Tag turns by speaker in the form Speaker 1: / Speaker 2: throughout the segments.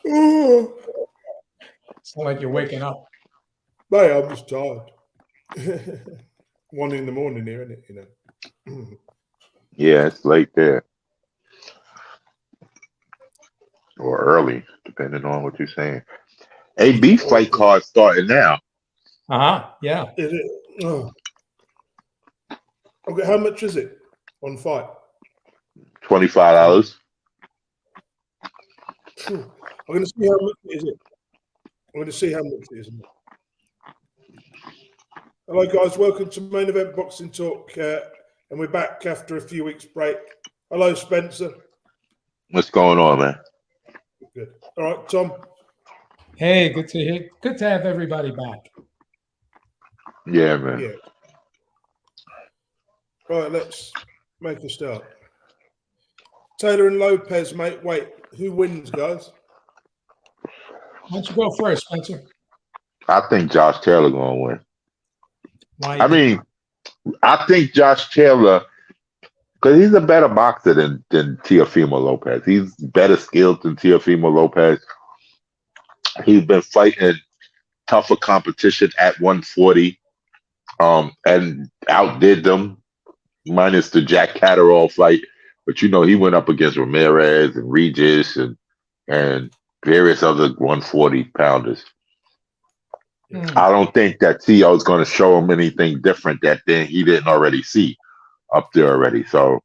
Speaker 1: Oh,
Speaker 2: It's not like you're waking up.
Speaker 1: mate, I'm just tired. 1 in the morning here, isn't it?
Speaker 3: Yeah, it's late there or early, depending on what you're saying. AB fight card starting now.
Speaker 2: Yeah.
Speaker 1: Is it? Oh. Okay, how much is it on fight?
Speaker 3: $25.
Speaker 1: I'm going to see how much it is. I'm going to see how much it is. Hello, guys. Welcome to Main Event Boxing Talk, and we're back after a few weeks' break. Hello, Spencer.
Speaker 3: What's going on, man?
Speaker 1: Good. All right, Tom.
Speaker 2: Hey, good to have everybody back.
Speaker 3: Yeah, man.
Speaker 1: Yeah. Right, let's make a start. Taylor and Lopez, mate. Wait, who wins, guys?
Speaker 2: Why don't you go first, Spencer?
Speaker 3: I think Josh Taylor gonna win.
Speaker 2: Why?
Speaker 3: I mean, I think Josh Taylor, because he's a better boxer than Teofimo Lopez. He's better skilled than Teofimo Lopez. He's been fighting tougher competition at 140, and outdid them, minus the Jack Catterall fight. But he went up against Ramirez and Regis and various other 140 pounders. I don't think that Teo is going to show him anything different that he didn't already see up there already. So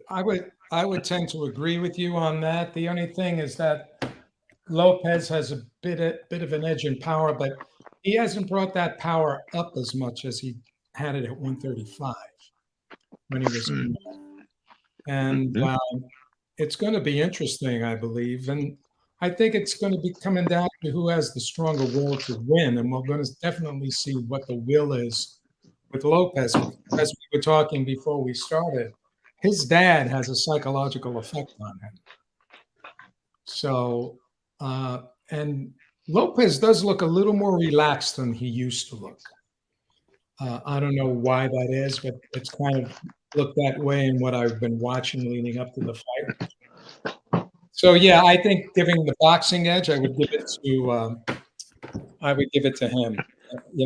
Speaker 2: I would tend to agree with you on that. The only thing is that Lopez has a bit of an edge in power, but he hasn't brought that power up as much as he had it at 135 when he was. And it's going to be interesting, I believe. And I think it's going to be coming down to who has the stronger will to win. And we're going to definitely see what the will is with Lopez. As we were talking before we started, his dad has a psychological effect on him. So, and Lopez does look a little more relaxed than he used to look. I don't know why that is, but it's kind of looked that way in what I've been watching leading up to the fight. So yeah, I think giving the boxing edge, I would give it to him.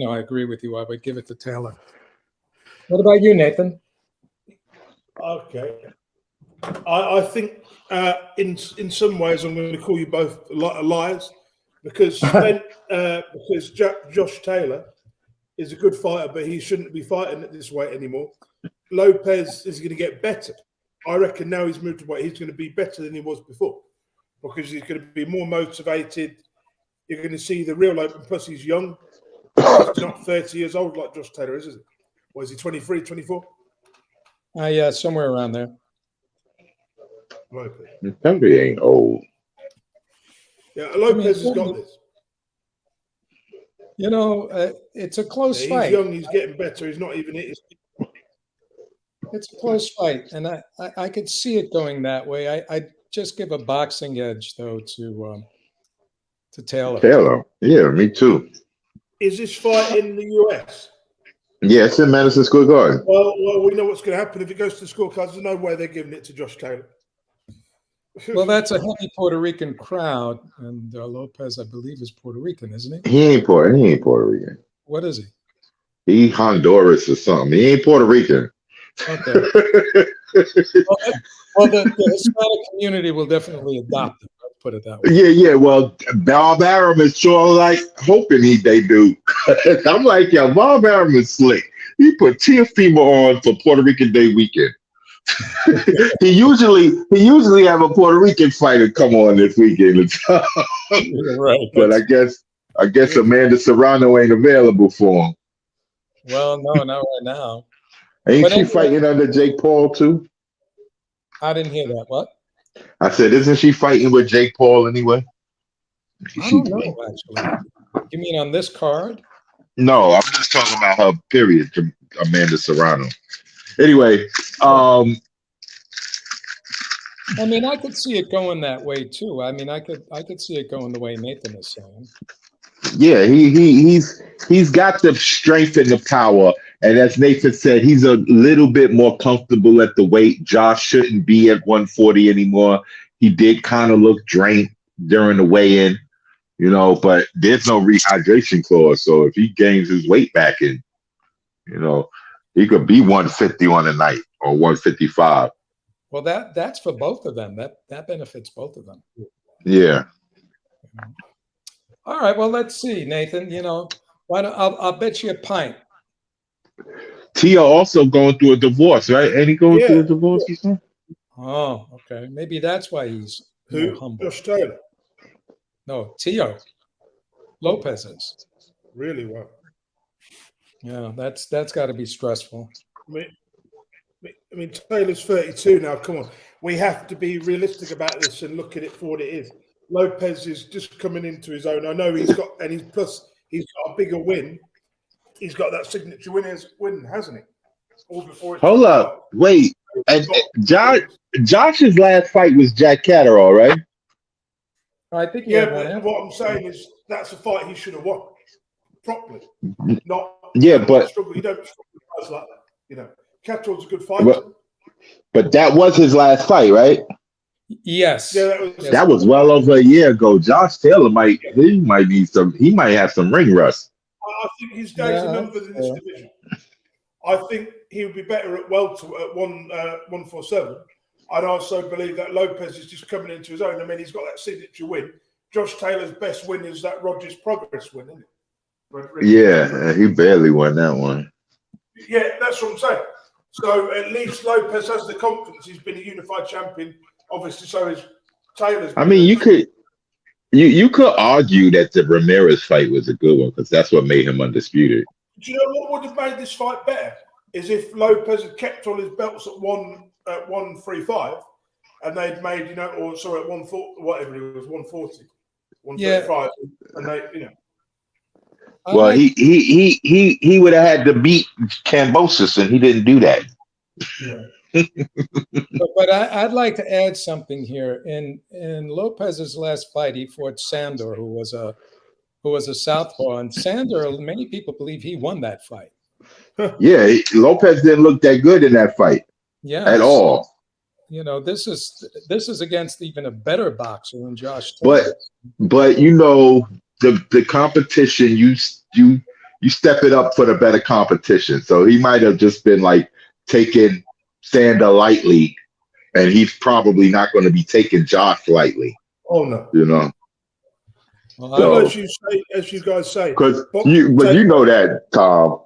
Speaker 2: I agree with you. I would give it to Taylor. What about you, Nathan?
Speaker 1: Okay. I think in some ways I'm going to call you both liars because Josh Taylor is a good fighter, but he shouldn't be fighting at this weight anymore. Lopez is going to get better. I reckon now he's moved to weight, he's going to be better than he was before because he's going to be more motivated. You're going to see the real Lopez, plus he's young. He's not 30 years old like Josh Taylor is it? Or is he 23, 24?
Speaker 2: Yeah, somewhere around there.
Speaker 1: Lopez.
Speaker 3: Tempe ain't old.
Speaker 1: Yeah, Lopez has got this.
Speaker 2: It's a close fight.
Speaker 1: He's young, he's getting better. He's not even hit his...
Speaker 2: It's a close fight, and I could see it going that way. I'd just give a boxing edge, though, to Taylor.
Speaker 3: Taylor, yeah, me too.
Speaker 1: Is this fight in the US?
Speaker 3: Yeah, it's in Madison Square Garden.
Speaker 1: Well, we know what's going to happen if it goes to the scorecards. There's no way they're giving it to Josh Taylor.
Speaker 2: Well, that's a heavy Puerto Rican crowd, and Lopez, I believe, is Puerto Rican, isn't he?
Speaker 3: He ain't Puerto Rican.
Speaker 2: What is he?
Speaker 3: He Honduras or something. He ain't Puerto Rican.
Speaker 2: Okay. well, the Hispanic community will definitely adopt him. Let's put it that way.
Speaker 3: Yeah. Well, Bob Arum is sure like hoping they do. I'm like, Bob Arum is slick. He put Teofimo on for Puerto Rican Day weekend. he usually have a Puerto Rican fighter come on this weekend.
Speaker 2: Right.
Speaker 3: But I guess Amanda Serrano ain't available for him.
Speaker 2: Well, no, not right now.
Speaker 3: Ain't she fighting under Jake Paul too?
Speaker 2: I didn't hear that. What?
Speaker 3: I said, isn't she fighting with Jake Paul anyway?
Speaker 2: I don't know, actually. You mean on this card?
Speaker 3: No, I'm just talking about her period, Amanda Serrano. Anyway, I
Speaker 2: mean, I could see it going that way too. I mean, I could see it going the way Nathan is saying.
Speaker 3: Yeah, he's got the strength and the power, And as Nathan said, he's a little bit more comfortable at the weight. Josh shouldn't be at 140 anymore. He did kind of look drained during the weigh-in, you know, but there's no rehydration clause. So if he gains his weight back in, you know, he could be 150 on a night or 155.
Speaker 2: Well, that's for both of them. That benefits both of them.
Speaker 3: Yeah.
Speaker 2: All right. Well, let's see, Nathan. You know, I'll bet you a pint.
Speaker 3: Tia also going through a divorce, right? Ain't he going through a divorce or something?
Speaker 2: Oh, okay. Maybe that's why he's
Speaker 1: Who?
Speaker 2: humble.
Speaker 1: Josh Taylor.
Speaker 2: No, Tio Lopez is.
Speaker 1: Really well.
Speaker 2: Yeah, that's got to be stressful.
Speaker 1: I mean, Taylor's 32 now. Come on, we have to be realistic about this and look at it for what it is. Lopez is just coming into his own. I know he's got a bigger win. He's got that signature win, hasn't he? All before.
Speaker 3: Hold up, wait. And Josh's last fight was Jack Catterall, right?
Speaker 2: I think.
Speaker 1: Yeah, but what I'm saying is that's a fight he should have won properly. Not.
Speaker 3: Yeah, but
Speaker 1: struggle. You don't struggle with guys like that. You know, Catterall's a good fighter.
Speaker 3: But that was his last fight, right?
Speaker 2: Yes.
Speaker 1: Yeah,
Speaker 3: that was well over a year ago. Josh Taylor might have some ring rust.
Speaker 1: I think his days are numbered in this division. I think he would be better at welter at 147. I'd also believe that Lopez is just coming into his own. I mean, he's got that signature win. Josh Taylor's best win is that Rogers Progress win, isn't it?
Speaker 3: Yeah, he barely won that one.
Speaker 1: Yeah, that's what I'm saying. So at least Lopez has the confidence. He's been a unified champion. Obviously, so is Taylor's.
Speaker 3: I mean, you could argue that the Ramirez fight was a good one because that's what made him undisputed.
Speaker 1: Do you know what would have made this fight better? Is if Lopez had kept all his belts at 135, and they'd made at 140, whatever it was, 140, 135, and they.
Speaker 3: Well, he would have had to beat Kambosos, and he didn't do that.
Speaker 1: Yeah.
Speaker 2: but I'd like to add something here. In Lopez's last fight, he fought Sandor, who was a southpaw, and Sandor, many people believe he won that fight.
Speaker 3: Yeah, Lopez didn't look that good in that fight.
Speaker 2: Yeah,
Speaker 3: at all.
Speaker 2: You know, this is against even a better boxer than Josh Taylor.
Speaker 3: But the competition, you step it up for the better competition. So he might have just been like taking Sandor lightly, and he's probably not going to be taking Josh lightly.
Speaker 1: Oh no,
Speaker 2: Well,
Speaker 1: so, as you guys say,
Speaker 3: because you know that, Tom.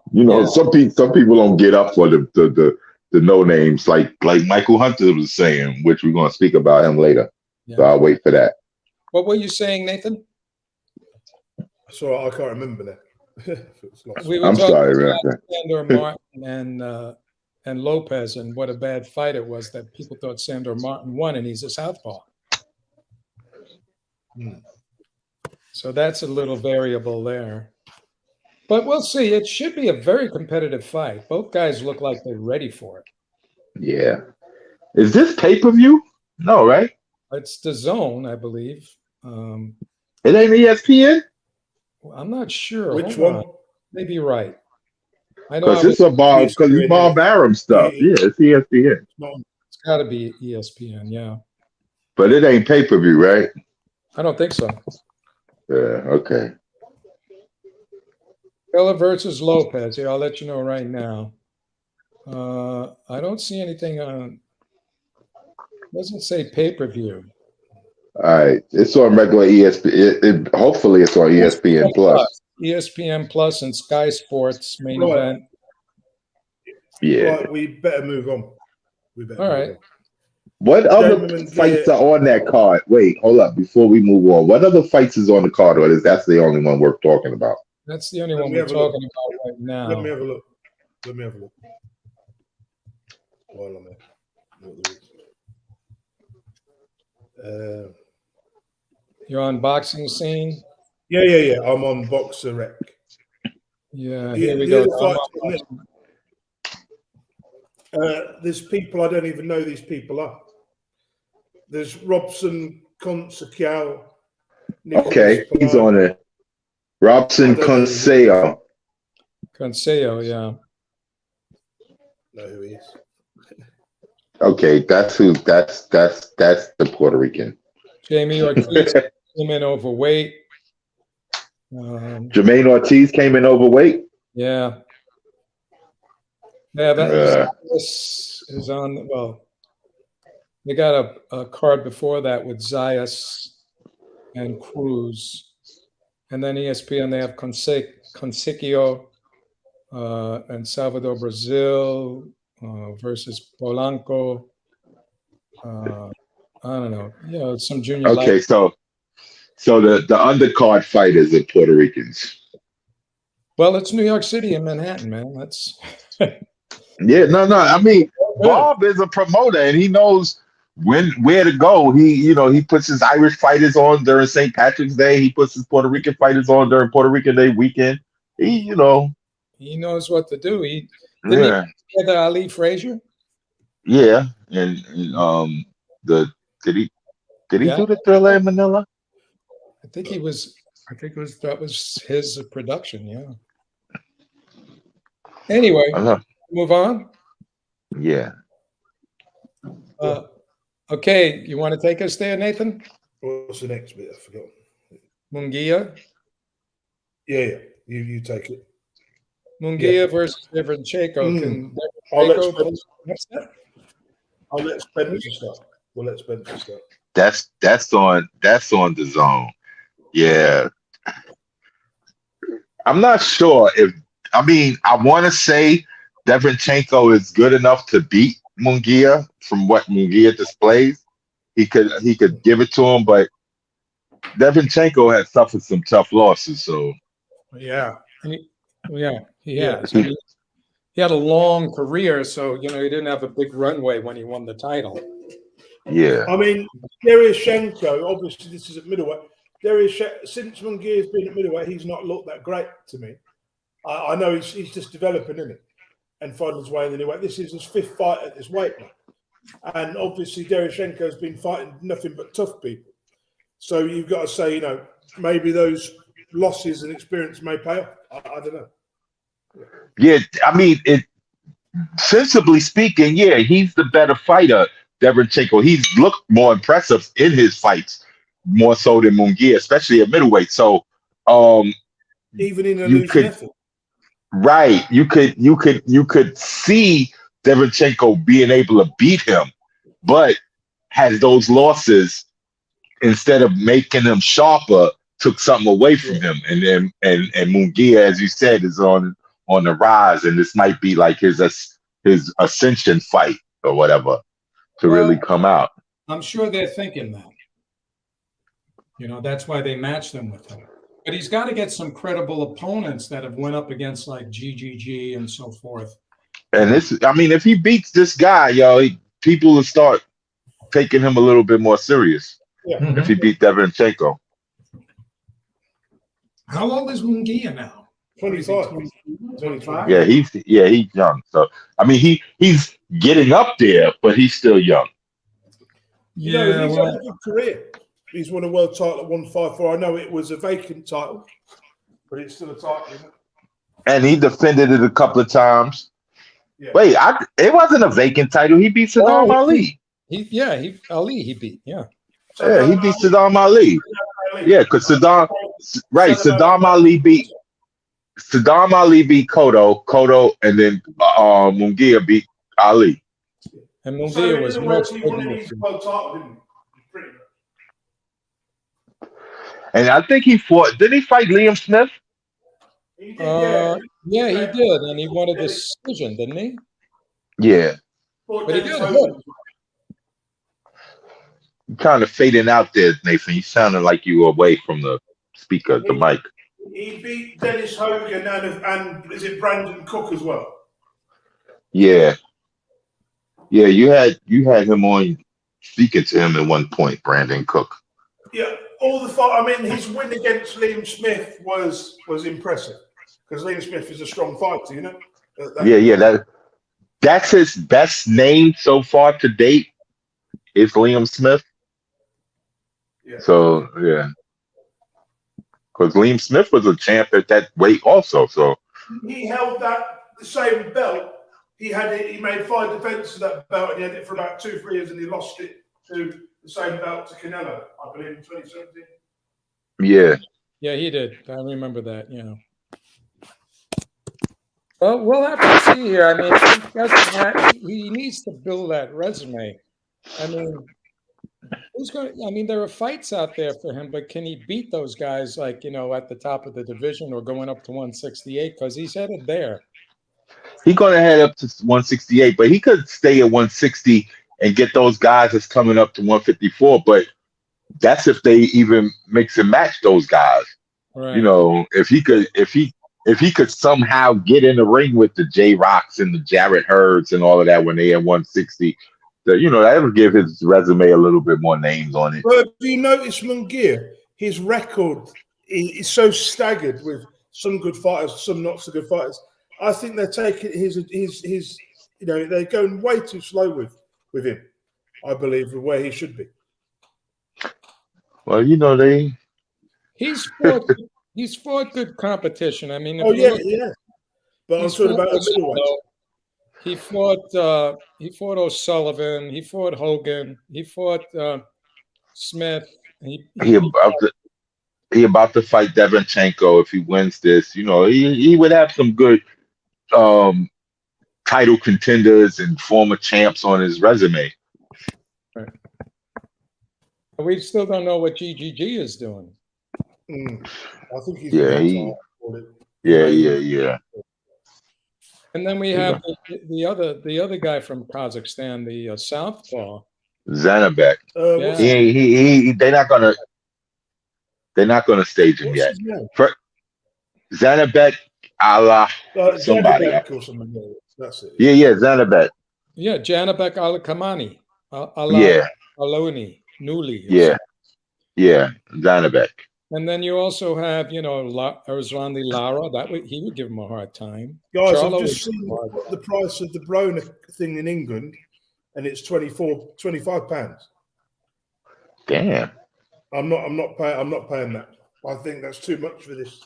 Speaker 3: Some people don't get up for the no names like Michael Hunter was saying, which we're going to speak about him later. Yeah. So I'll wait for that.
Speaker 2: What were you saying, Nathan?
Speaker 1: Sorry, I can't remember that.
Speaker 2: I'm sorry about that. Sandor Martin and Lopez, and what a bad fight it was that people thought Sandor Martin won, and he's a southpaw. So that's a little variable there. But we'll see. It should be a very competitive fight. Both guys look like they're ready for it.
Speaker 3: Yeah. Is this pay-per-view? No, right?
Speaker 2: It's the Zone, I believe.
Speaker 3: It ain't ESPN?
Speaker 2: I'm not sure.
Speaker 1: Which one?
Speaker 2: Maybe you're right. I know
Speaker 3: because it's Bob Arum stuff. Yeah, it's ESPN.
Speaker 2: It's got to be ESPN, yeah.
Speaker 3: But it ain't pay-per-view, right?
Speaker 2: I don't think so.
Speaker 3: Yeah, okay.
Speaker 2: Taylor versus Lopez. Yeah, I'll let you know right now. I don't see anything on. Doesn't say pay-per-view.
Speaker 3: All right, it's on regular ESPN. Hopefully, it's on ESPN Plus.
Speaker 2: ESPN Plus and Sky Sports main event.
Speaker 3: Yeah,
Speaker 1: right, we better move on.
Speaker 2: All right.
Speaker 3: What other fights are on that card? Wait, hold up. Before we move on, what other fights is on the card, or is that the only one worth talking about?
Speaker 2: That's the only one we're talking about right now.
Speaker 1: Let me have a look. While I'm there.
Speaker 2: You're on Boxing Scene?
Speaker 1: Yeah. I'm on Boxer Rec.
Speaker 2: Yeah, here we go.
Speaker 1: There's people I don't even know these people are. There's Robson Conseil.
Speaker 3: Okay, he's on it. Robson Conseil.
Speaker 2: Conseil, yeah.
Speaker 1: know who he is.
Speaker 3: Okay, that's the Puerto Rican.
Speaker 2: Jamie Ortiz came in overweight.
Speaker 3: Jermaine Ortiz came in overweight.
Speaker 2: Yeah. Yeah, this is on. Well, they got a card before that with Zayas and Cruz, and then ESPN they have Consequio and Salvador Brazil versus Polanco. I don't know. Yeah, some junior.
Speaker 3: Okay, so the undercard fighters are Puerto Ricans.
Speaker 2: Well, it's New York City and Manhattan, man. That's
Speaker 3: yeah. No. I mean, Bob is a promoter, and he knows where to go. He puts his Irish fighters on during St. Patrick's Day. He puts his Puerto Rican fighters on during Puerto Rican Day weekend. He
Speaker 2: knows what to do. He get the Ali Frazier.
Speaker 3: Yeah, and did he do the Thriller in Manila?
Speaker 2: I think that was his production. Yeah. Anyway, move on.
Speaker 3: Yeah.
Speaker 2: Okay, you want to take us there, Nathan?
Speaker 1: What's the next bit? I forgot.
Speaker 2: Munguia.
Speaker 1: Yeah. You take it.
Speaker 2: Munguia versus Derevyanchenko.
Speaker 1: I'll let Spencer start. We'll let Spencer start.
Speaker 3: That's on the zone. Yeah. I'm not sure I want to say Derevyanchenko is good enough to beat Munguia from what Munguia displays. He could give it to him, but Derevyanchenko has suffered some tough losses. So
Speaker 2: yeah, he has. He had a long career, so he didn't have a big runway when he won the title.
Speaker 3: Yeah,
Speaker 1: I mean, Derevyanchenko. Obviously, this is at middleweight. Since Munguia's been at middleweight, he's not looked that great to me. I know he's just developing, isn't it? And finding his way in the new weight. This is his 5th fight at this weight now. And obviously, Derevyanchenko's been fighting nothing but tough people. So you've got to say, maybe those losses and experience may pay off. I don't know.
Speaker 3: Yeah, I mean, sensibly speaking, yeah, he's the better fighter, Derevyanchenko. He's looked more impressive in his fights, more so than Munguia, especially at middleweight. So,
Speaker 1: even in a loose method.
Speaker 3: Right. You could see Derevyanchenko being able to beat him, but has those losses, instead of making him sharper, took something away from him. And Munguia, as you said, is on the rise, and this might be like his ascension fight or whatever to really come out.
Speaker 2: I'm sure they're thinking that. That's why they match them with him. But he's got to get some credible opponents that have went up against like GGG and so forth.
Speaker 3: And if he beats this guy, people will start taking him a little bit more serious.
Speaker 1: Yeah.
Speaker 3: If he beat Derevyanchenko.
Speaker 2: How old is Munguia now?
Speaker 1: 25.
Speaker 3: Yeah, he's young. So he's getting up there, but he's still young.
Speaker 1: Yeah, he's had a good career. He's won a world title at 154. I know it was a vacant title, but it's still a title, isn't it?
Speaker 3: And he defended it a couple of times.
Speaker 1: Yeah.
Speaker 3: Wait, it wasn't a vacant title. He beat Saddam Ali.
Speaker 2: He beat. Yeah.
Speaker 3: Yeah, he beat Saddam Ali. Yeah, because Saddam Ali beat Cotto, and then Munguia beat Ali.
Speaker 2: And Munguia was much
Speaker 1: bigger.
Speaker 3: And I think he fought. Did he fight Liam Smith?
Speaker 1: He did,
Speaker 2: yeah, he did, and he won a decision, didn't he?
Speaker 3: Yeah.
Speaker 2: But he did good.
Speaker 3: You're kind of fading out there, Nathan. You sounded like you were away from the speaker, the mic.
Speaker 1: He beat Dennis Hogan and is it Brandon Cook as well?
Speaker 3: Yeah. Yeah, you had him on speaking to him at one point, Brandon Cook.
Speaker 1: Yeah, all the fight. I mean, his win against Liam Smith was impressive because Liam Smith is a strong fighter,
Speaker 3: That's his best name so far to date. Is Liam Smith.
Speaker 1: Yeah.
Speaker 3: So yeah, because Liam Smith was a champ at that weight also. So
Speaker 1: he held the same belt he made 5 defenses of that belt, and he had it for about 2-3 years, and he lost it to the same belt to Canelo, I believe, in 2017.
Speaker 3: Yeah.
Speaker 2: Yeah, he did. I remember that. Yeah. Well, we'll have to see here. I mean, he needs to build that resume. I mean, there are fights out there for him, but can he beat those guys like, at the top of the division or going up to 168? Because he's headed there.
Speaker 3: He's going to head up to 168, but he could stay at 160 and get those guys that's coming up to 154. But that's if they even mix and match those guys.
Speaker 2: Right.
Speaker 3: If he could somehow get in the ring with the J-Rocks and the Jarrett Herds and all of that when they at 160, that would give his resume a little bit more names on it.
Speaker 1: But do you notice Munguia? His record is so staggered with some good fighters, some not so good fighters. I think they're taking his they're going way too slow with him. I believe where he should be.
Speaker 3: Well,
Speaker 2: he's fought good competition. I mean,
Speaker 1: yeah. But I'm talking about the middleweight.
Speaker 2: He fought O'Sullivan. He fought Hogan. He fought Smith.
Speaker 3: He about to fight Devonchenko if he wins this. He would have some good title contenders and former champs on his resume.
Speaker 2: Right. We still don't know what GGG is doing.
Speaker 1: I think he's
Speaker 3: yeah.
Speaker 2: And then we have the other guy from Kazakhstan, the southpaw,
Speaker 3: Zanabek. They're not gonna stage him yet. Zanabek, somebody.
Speaker 1: That's it.
Speaker 3: Yeah, Zanabek.
Speaker 2: Yeah, Janabek Al-Kamani. Aloni, Nuli.
Speaker 3: Yeah, Zanabek.
Speaker 2: And then you also have, Erzlandi Lara. He would give him a hard time.
Speaker 1: Guys, I've just seen the price of the Broner thing in England, and it's £25.
Speaker 3: Damn.
Speaker 1: I'm not paying that. I think that's too much for this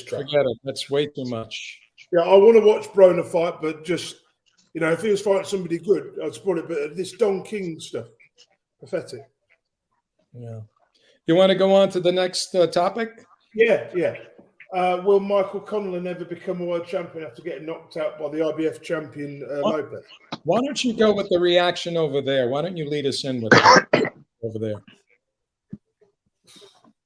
Speaker 1: track.
Speaker 2: Forget it. That's way too much.
Speaker 1: Yeah, I want to watch Broner fight, but just if he was fighting somebody good, I'd support it. But this Don King stuff, pathetic.
Speaker 2: Yeah. You want to go on to the next topic?
Speaker 1: Yeah. Will Michael Conlan ever become a world champion after getting knocked out by the IBF champion Lopez?
Speaker 2: Why don't you go with the reaction over there? Why don't you lead us in with it over there?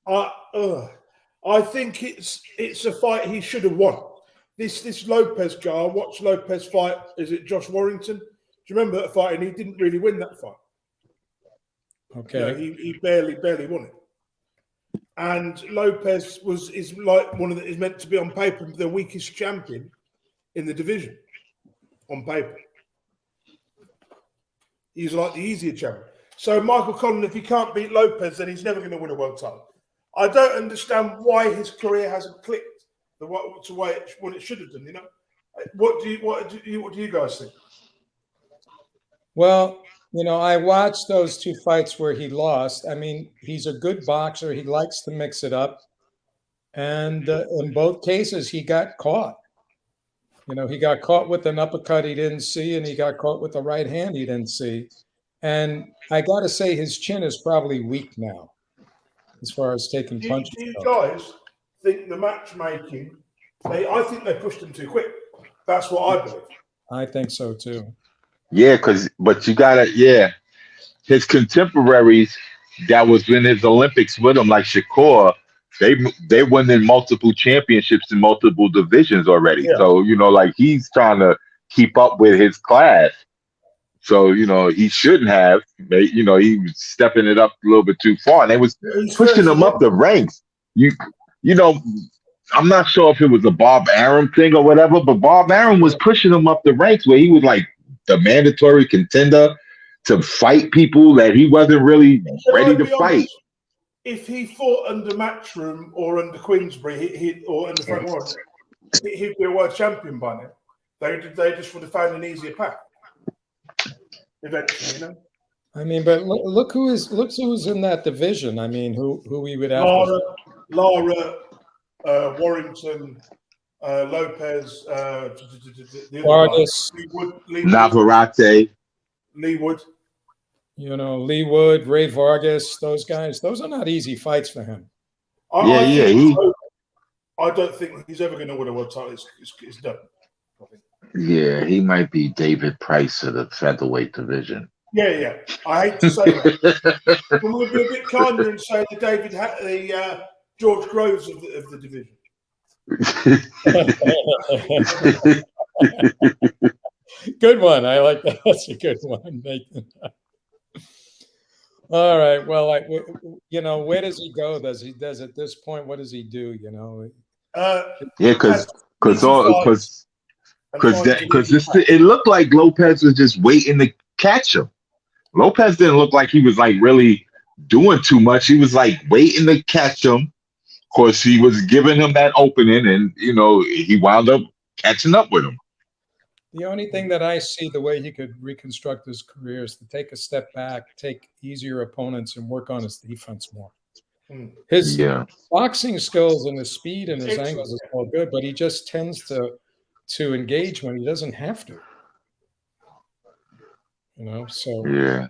Speaker 1: I think it's a fight he should have won. This Lopez guy, I watched Lopez fight. Is it Josh Warrington? Do you remember that fight? And he didn't really win that fight.
Speaker 2: Okay.
Speaker 1: He barely won it. And Lopez is like is meant to be on paper the weakest champion in the division. On paper, he's like the easier champion. So Michael Conlan, if he can't beat Lopez, then he's never going to win a world title. I don't understand why his career hasn't clicked what it should have done. What do you guys think?
Speaker 2: Well, I watched those 2 fights where he lost. I mean, he's a good boxer. He likes to mix it up. And in both cases, he got caught. He got caught with an uppercut he didn't see, and he got caught with a right hand he didn't see. And I got to say, his chin is probably weak now as far as taking punches.
Speaker 1: Do you guys think the matchmaking, I think they pushed him too quick. That's what I believe.
Speaker 2: I think so, too.
Speaker 3: Yeah, but you gotta, his contemporaries that was in his Olympics with him, like Shakur, they won in multiple championships in multiple divisions already. Yeah. So, he's trying to keep up with his class. So, he shouldn't have. He was stepping it up a little bit too far. And they was pushing him up the ranks. I'm not sure if it was a Bob Arum thing or whatever, but Bob Arum was pushing him up the ranks where he was like the mandatory contender to fight people that he wasn't really ready to fight.
Speaker 1: If he fought under Matchroom or under Queensbury, or under Frank Warren, he'd be a world champion by now. They just would have found an easier path. Eventually,
Speaker 2: I mean, but look who's in that division. I mean, who we would have.
Speaker 1: Lara, Warrington, Lopez, the other
Speaker 2: Vargas.
Speaker 1: guy,
Speaker 3: Navarrete.
Speaker 1: Lee Wood.
Speaker 2: You know, Lee Wood, Ray Vargas, those guys. Those are not easy fights for him.
Speaker 1: I don't think he's ever going to win a world title. It's done.
Speaker 3: Yeah, he might be David Price of the featherweight division.
Speaker 1: Yeah. I hate to say that. I'm going to be a bit kinder and say the George Groves of the division.
Speaker 2: Good one. I like that. That's a good one, Nathan. All right. Well, where does he go? Does at this point? What does he do? You know.
Speaker 3: Because it looked like Lopez was just waiting to catch him. Lopez didn't look like he was like really doing too much. He was like waiting to catch him. Of course, he was giving him that opening, and he wound up catching up with him.
Speaker 2: The only thing that I see the way he could reconstruct his career is to take a step back, take easier opponents, and work on his defense more. His boxing skills and his speed and his angles is all good, but he just tends to engage when he doesn't have to. So
Speaker 3: yeah.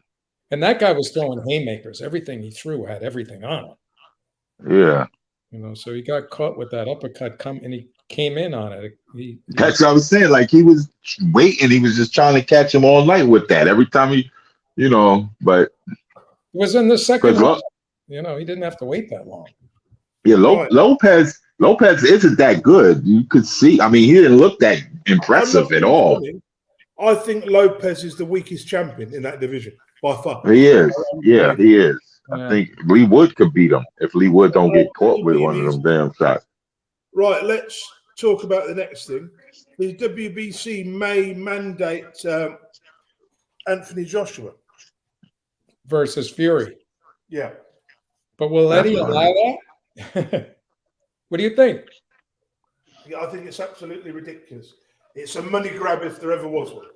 Speaker 2: And that guy was throwing haymakers. Everything he threw had everything on it.
Speaker 3: Yeah.
Speaker 2: So he got caught with that uppercut and he came in on it.
Speaker 3: That's what I was saying. Like, he was waiting. He was just trying to catch him all night with that. Every time but
Speaker 2: it was in the second round. He didn't have to wait that long.
Speaker 3: Yeah, Lopez isn't that good. You could see. I mean, he didn't look that impressive at all.
Speaker 1: I think Lopez is the weakest champion in that division by far.
Speaker 3: He is. Yeah, he is. I think Lee Wood could beat him if Lee Wood don't get caught with one of them damn shots.
Speaker 1: Right, let's talk about the next thing. The WBC may mandate Anthony Joshua
Speaker 2: versus Fury.
Speaker 1: Yeah.
Speaker 2: But will Eddie allow that? What do you think?
Speaker 1: Yeah, I think it's absolutely ridiculous. It's a money grab if there ever was one.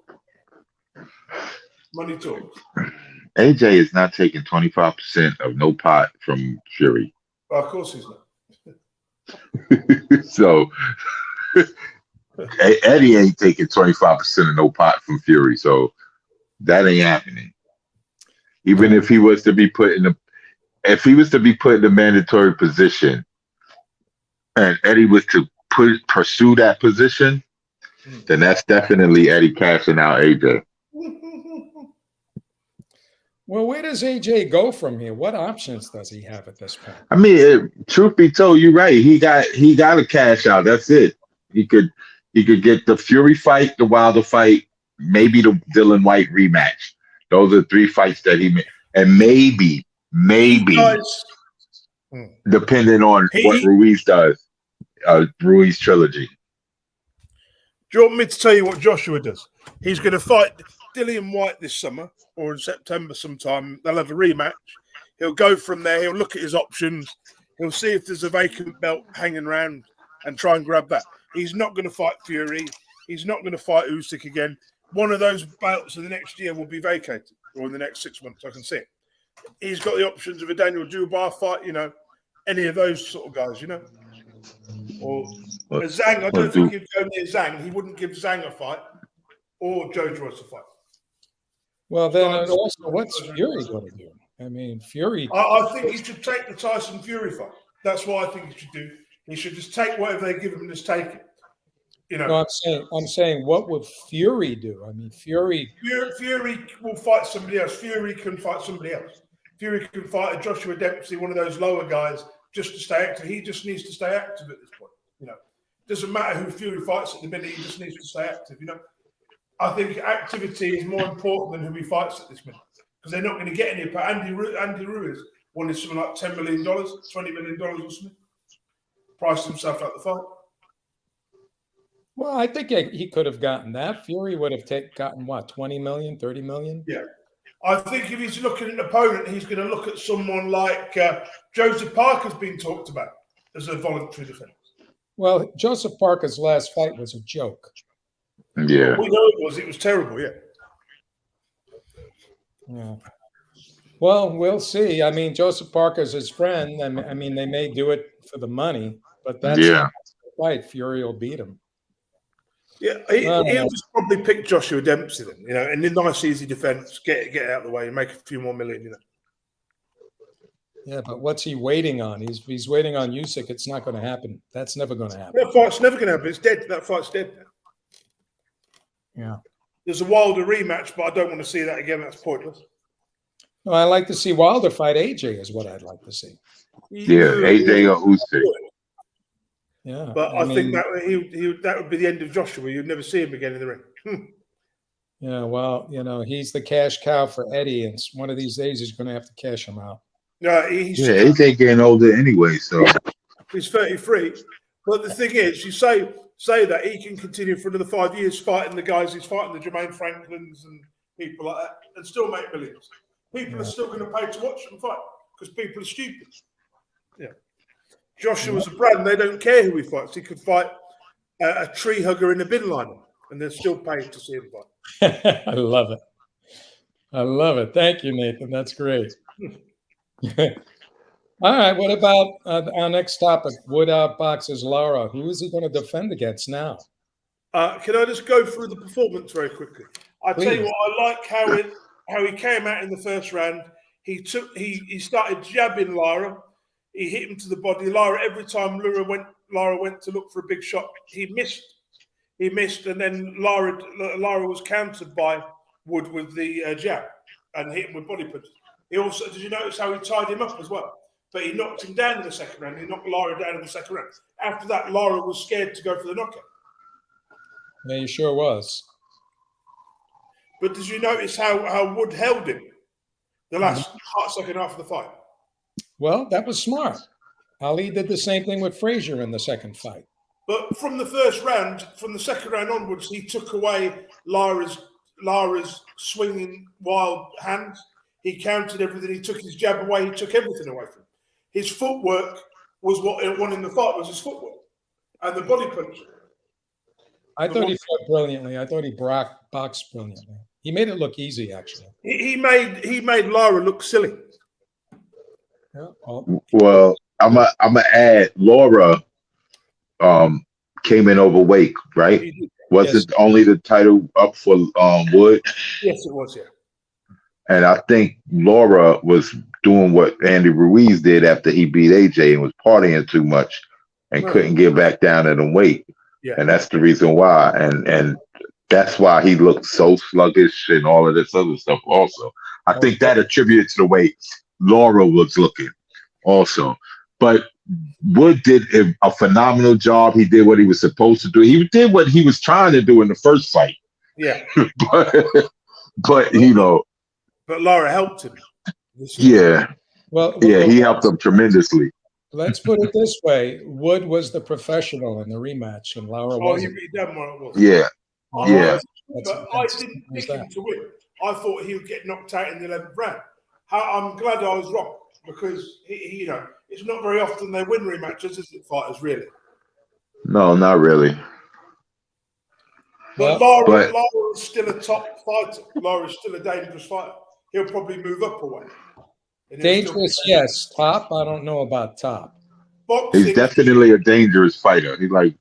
Speaker 1: Money talks.
Speaker 3: AJ is not taking 25% of no pot from Fury.
Speaker 1: Well, of course he's not.
Speaker 3: So Eddie ain't taking 25% of no pot from Fury. So that ain't happening. Even if he was to be put in the mandatory position, and Eddie was to pursue that position, then that's definitely Eddie cashing out AJ.
Speaker 2: Well, where does AJ go from here? What options does he have at this point?
Speaker 3: I mean, truth be told, you're right. He got a cash out. That's it. He could get the Fury fight, the Wilder fight, maybe the Dylan White rematch. Those are 3 fights that he made, and maybe, depending on what Ruiz does, Ruiz trilogy.
Speaker 1: Do you want me to tell you what Joshua does? He's going to fight Dillian White this summer or in September sometime. They'll have a rematch. He'll go from there. He'll look at his options. He'll see if there's a vacant belt hanging around and try and grab that. He's not going to fight Fury. He's not going to fight Usyk again. One of those belts in the next year will be vacated, or in the next 6 months. I can see it. He's got the options of a Daniel Dubois fight, any of those sort of guys, Or a Zhang. I don't think he'd go near Zhang. He wouldn't give Zhang a fight or Joe Joyce a fight.
Speaker 2: Well, then also, what's Fury going to do? I mean, Fury.
Speaker 1: I think he should take the Tyson Fury fight. That's what I think he should do. He should just take whatever they give him and just take it.
Speaker 2: No, I'm saying, what would Fury do? I mean, Fury
Speaker 1: will fight somebody else. Fury can fight somebody else. Fury can fight a Joshua Dempsey, one of those lower guys, just to stay active. He just needs to stay active at this point. Doesn't matter who Fury fights at the minute. He just needs to stay active. I think activity is more important than who he fights at this minute, because they're not going to get any. But Andy Ruiz wanted something like $10 million, $20 million or something. Priced himself out the fight.
Speaker 2: Well, I think he could have gotten that. Fury would have gotten what, 20 million, 30 million?
Speaker 1: Yeah. I think if he's looking at an opponent, he's going to look at someone like Joseph Parker's been talked about as a voluntary defense.
Speaker 2: Well, Joseph Parker's last fight was a joke.
Speaker 3: Yeah.
Speaker 1: We know it was. It was terrible, yeah.
Speaker 2: Yeah. Well, we'll see. I mean, Joseph Parker's his friend. I mean, they may do it for the money, but that's fight, Fury will beat him.
Speaker 1: Yeah, he'll just probably pick Joshua Dempsey then, and the nice easy defense, get out of the way and make a few more million,
Speaker 2: Yeah, but what's he waiting on? He's waiting on Usyk. It's not going to happen. That's never going to happen.
Speaker 1: That fight's never going to happen. It's dead. That fight's dead now.
Speaker 2: Yeah.
Speaker 1: There's a Wilder rematch, but I don't want to see that again. That's pointless.
Speaker 2: No, I like to see Wilder fight AJ is what I'd like to see.
Speaker 3: Yeah, AJ or Usyk.
Speaker 2: Yeah.
Speaker 1: But I think that would be the end of Joshua. You'd never see him again in the ring.
Speaker 2: Yeah, well, he's the cash cow for Eddie, and one of these days he's going to have to cash him out.
Speaker 1: No,
Speaker 3: AJ getting older anyway, so
Speaker 1: he's 33. But the thing is, you say that he can continue for another 5 years fighting the guys he's fighting, the Jermaine Franklins and people like that, and still make millions. People are still going to pay to watch them fight because people are stupid. Yeah. Joshua's a brand. They don't care who he fights. He could fight a tree hugger in a bin liner, and they're still paid to see him fight.
Speaker 2: I love it. I love it. Thank you, Nathan. That's great. All right. What about our next topic? Wood outboxes Lara. Who is he going to defend against now?
Speaker 1: Can I just go through the performance very quickly? I tell you what, I like how he came out in the first round. He started jabbing Lara. He hit him to the body. Lara, every time Lara went to look for a big shot, he missed. He missed, and then Lara was countered by Wood with the jab and hit him with body punches. He also, did you notice how he tied him up as well? But he knocked him down in the second round. He knocked Lara down in the second round. After that, Lara was scared to go for the knockout.
Speaker 2: Yeah, he sure was.
Speaker 1: But did you notice how Wood held him the last second half of the fight?
Speaker 2: Well, that was smart. Ali did the same thing with Frazier in the second fight.
Speaker 1: But from the first round, from the second round onwards, he took away Lara's swinging wild hands. He countered everything. He took his jab away. He took everything away from him. His footwork was what it won in the fight, was his footwork. And the body punch.
Speaker 2: I thought he fought brilliantly. I thought he boxed brilliantly. He made it look easy, actually.
Speaker 1: He made Lara look silly.
Speaker 2: Yeah,
Speaker 3: well, I'm gonna add Lara came in overweight, right? Was it only the title up for Wood?
Speaker 1: Yes, it was, yeah.
Speaker 3: And I think Lara was doing what Andy Ruiz did after he beat AJ and was partying too much and couldn't get back down in the weight. Yeah. And that's the reason why. And that's why he looked so sluggish and all of this other stuff also. I think that attributed to the way Lara was looking also. But Wood did a phenomenal job. He did what he was supposed to do. He did what he was trying to do in the first fight.
Speaker 1: Yeah.
Speaker 3: but you know.
Speaker 1: But Lara helped him.
Speaker 3: Yeah. Well, he helped him tremendously.
Speaker 2: Let's put it this way: Wood was the professional in the rematch, and Lara wasn't.
Speaker 1: He done what it was.
Speaker 3: Yeah. Yeah.
Speaker 1: But I didn't pick him to win. I thought he would get knocked out in the 11th round. I'm glad I was wrong because he it's not very often they win rematches, is it, fighters, really?
Speaker 3: No, not really.
Speaker 1: But Lara is still a top fighter. Lara is still a dangerous fighter. He'll probably move up a way.
Speaker 2: Dangerous, yes. Top, I don't know about top.
Speaker 1: Boxing,
Speaker 3: he's definitely a dangerous fighter. He's like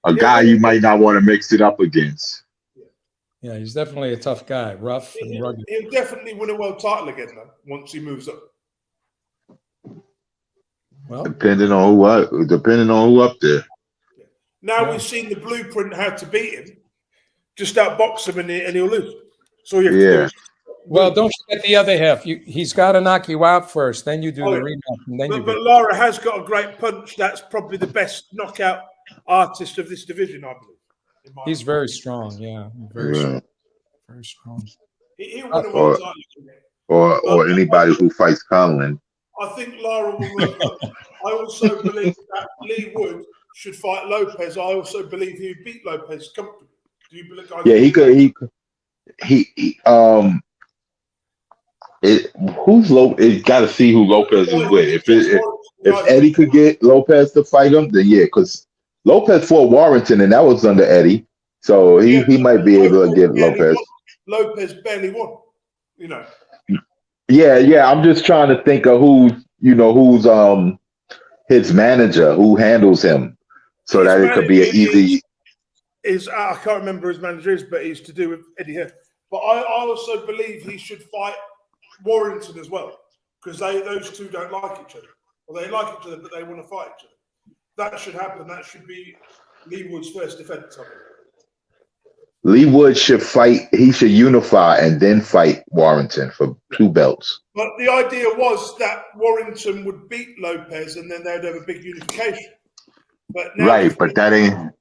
Speaker 3: a guy you might not want to mix it up against.
Speaker 2: Yeah, he's definitely a tough guy, rough and rugged.
Speaker 1: He'll definitely win a world title again, though, once he moves up.
Speaker 2: Well,
Speaker 3: depending on who up there.
Speaker 1: Now we've seen the blueprint how to beat him. Just outbox him and he'll lose. So you have to do.
Speaker 2: Well, don't forget the other half. He's got to knock you out first, then you do the rematch, and then
Speaker 1: But Lara has got a great punch. That's probably the best knockout artist of this division, I believe.
Speaker 2: He's very strong. Yeah, strong. Very strong.
Speaker 1: He'll win a world title.
Speaker 3: Or anybody who fights Conlan.
Speaker 1: I think Lara will move up. I also believe that Lee Wood should fight Lopez. I also believe he would beat Lopez comfortably. Do you believe?
Speaker 3: Yeah, he could. It got to see who Lopez is with. If Eddie could get Lopez to fight him, then yeah, because Lopez fought Warrington and that was under Eddie, so he might be able to get Lopez.
Speaker 1: Lopez barely won,
Speaker 3: Yeah. I'm just trying to think of who's his manager, who handles him. so that it could be an easy.
Speaker 1: I can't remember his manager is, but he's to do with Eddie Hearn. But I also believe he should fight Warrington as well, because those two don't like each other. Well, they like each other, but they want to fight each other. That should happen. That should be Lee Wood's first defense.
Speaker 3: Lee Wood should fight. He should unify and then fight Warrington for 2 belts.
Speaker 1: But the idea was that Warrington would beat Lopez, and then they'd have a big unification. But now
Speaker 3: right, but that ain't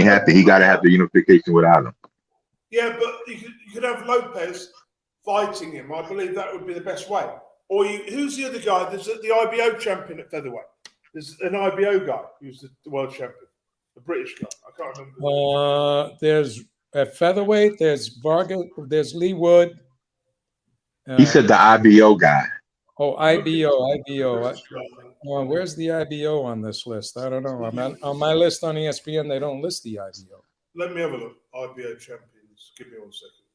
Speaker 3: happening. He got to have the unification without him.
Speaker 1: Yeah, but you could have Lopez fighting him. I believe that would be the best way. Or who's the other guy? There's the IBO champion at featherweight. There's an IBO guy who's the world champion, the British guy. I can't remember.
Speaker 2: There's at featherweight. There's Vargas. There's Lee Wood.
Speaker 3: He said the IBO guy.
Speaker 2: Oh, IBO. Where's the IBO on this list? I don't know. On my list on ESPN, they don't list the IBO.
Speaker 1: Let me have a look. IBO champions. Give me 1 second.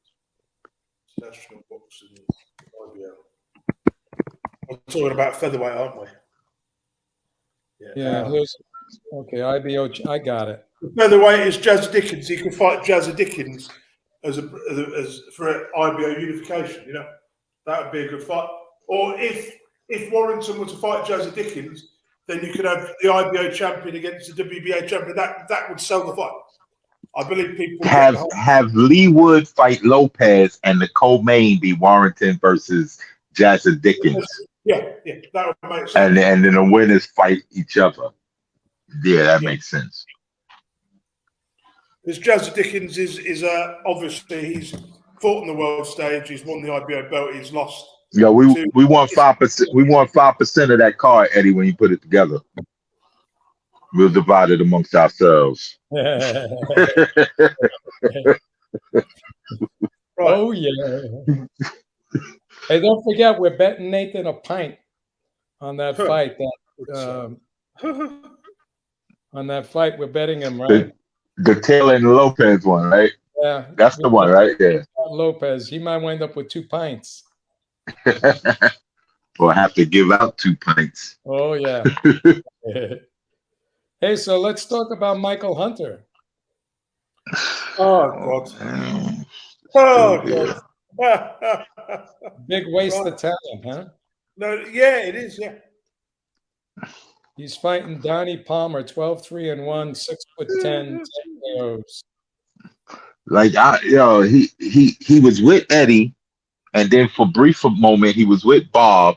Speaker 1: National boxing IBO. We're talking about featherweight, aren't we?
Speaker 2: Yeah. Okay. IBO. I got it.
Speaker 1: The featherweight is Jazz Dickens. He could fight Jazz Dickens as for IBO unification. You know, that would be a good fight. Or if Warrington were to fight Jazzy Dickens, then you could have the IBO champion against the WBA champion. That would sell the fight. I believe people
Speaker 3: have Lee Wood fight Lopez and the co-main be Warrington versus Jazzy Dickens.
Speaker 1: Yeah, that would make sense.
Speaker 3: And then the winners fight each other. Yeah, that makes sense.
Speaker 1: Because Jazzy Dickens is obviously he's fought on the world stage. He's won the IBO belt. He's lost.
Speaker 3: Yeah, we want 5%. We want 5% of that card, Eddie. When you put it together, we'll divide it amongst ourselves.
Speaker 1: Right.
Speaker 2: Oh yeah. Hey, don't forget we're betting Nathan a pint on that fight. On that fight, we're betting him, right?
Speaker 3: The Taylor and Lopez one, right?
Speaker 2: Yeah,
Speaker 3: that's the one, right? Yeah.
Speaker 2: Lopez. He might wind up with 2 pints.
Speaker 3: Or have to give out 2 pints.
Speaker 2: Oh yeah. Hey, so let's talk about Michael Hunter.
Speaker 1: Oh God. Oh God.
Speaker 2: Big waste of talent, huh?
Speaker 1: No, yeah, it is. Yeah.
Speaker 2: He's fighting Donnie Palmer, 12-3-1, 6'10", 10 KOs.
Speaker 3: Like he was with Eddie, and then for a brief moment he was with Bob.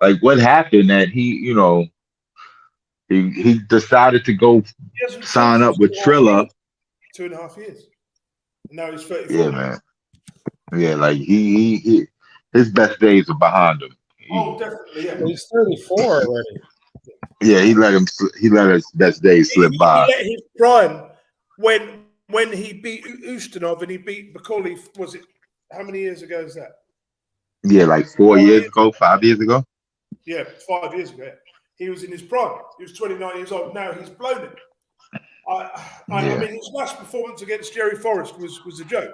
Speaker 3: Like what happened that he decided to go sign up with Triller.
Speaker 1: 2.5 years. Now he's 34.
Speaker 3: Yeah, man. Yeah, like he his best days are behind him.
Speaker 1: Definitely. Yeah.
Speaker 2: He's 34 already.
Speaker 3: Yeah, he let his best days slip by.
Speaker 1: He let his prime when he beat Ustinov and he beat Macaulay. Was it how many years ago is that?
Speaker 3: Yeah, like 4 years ago, 5 years ago.
Speaker 1: Yeah, 5 years ago. He was in his prime. He was 29 years old. Now he's blown it. I mean, his last performance against Jerry Forrest was a joke.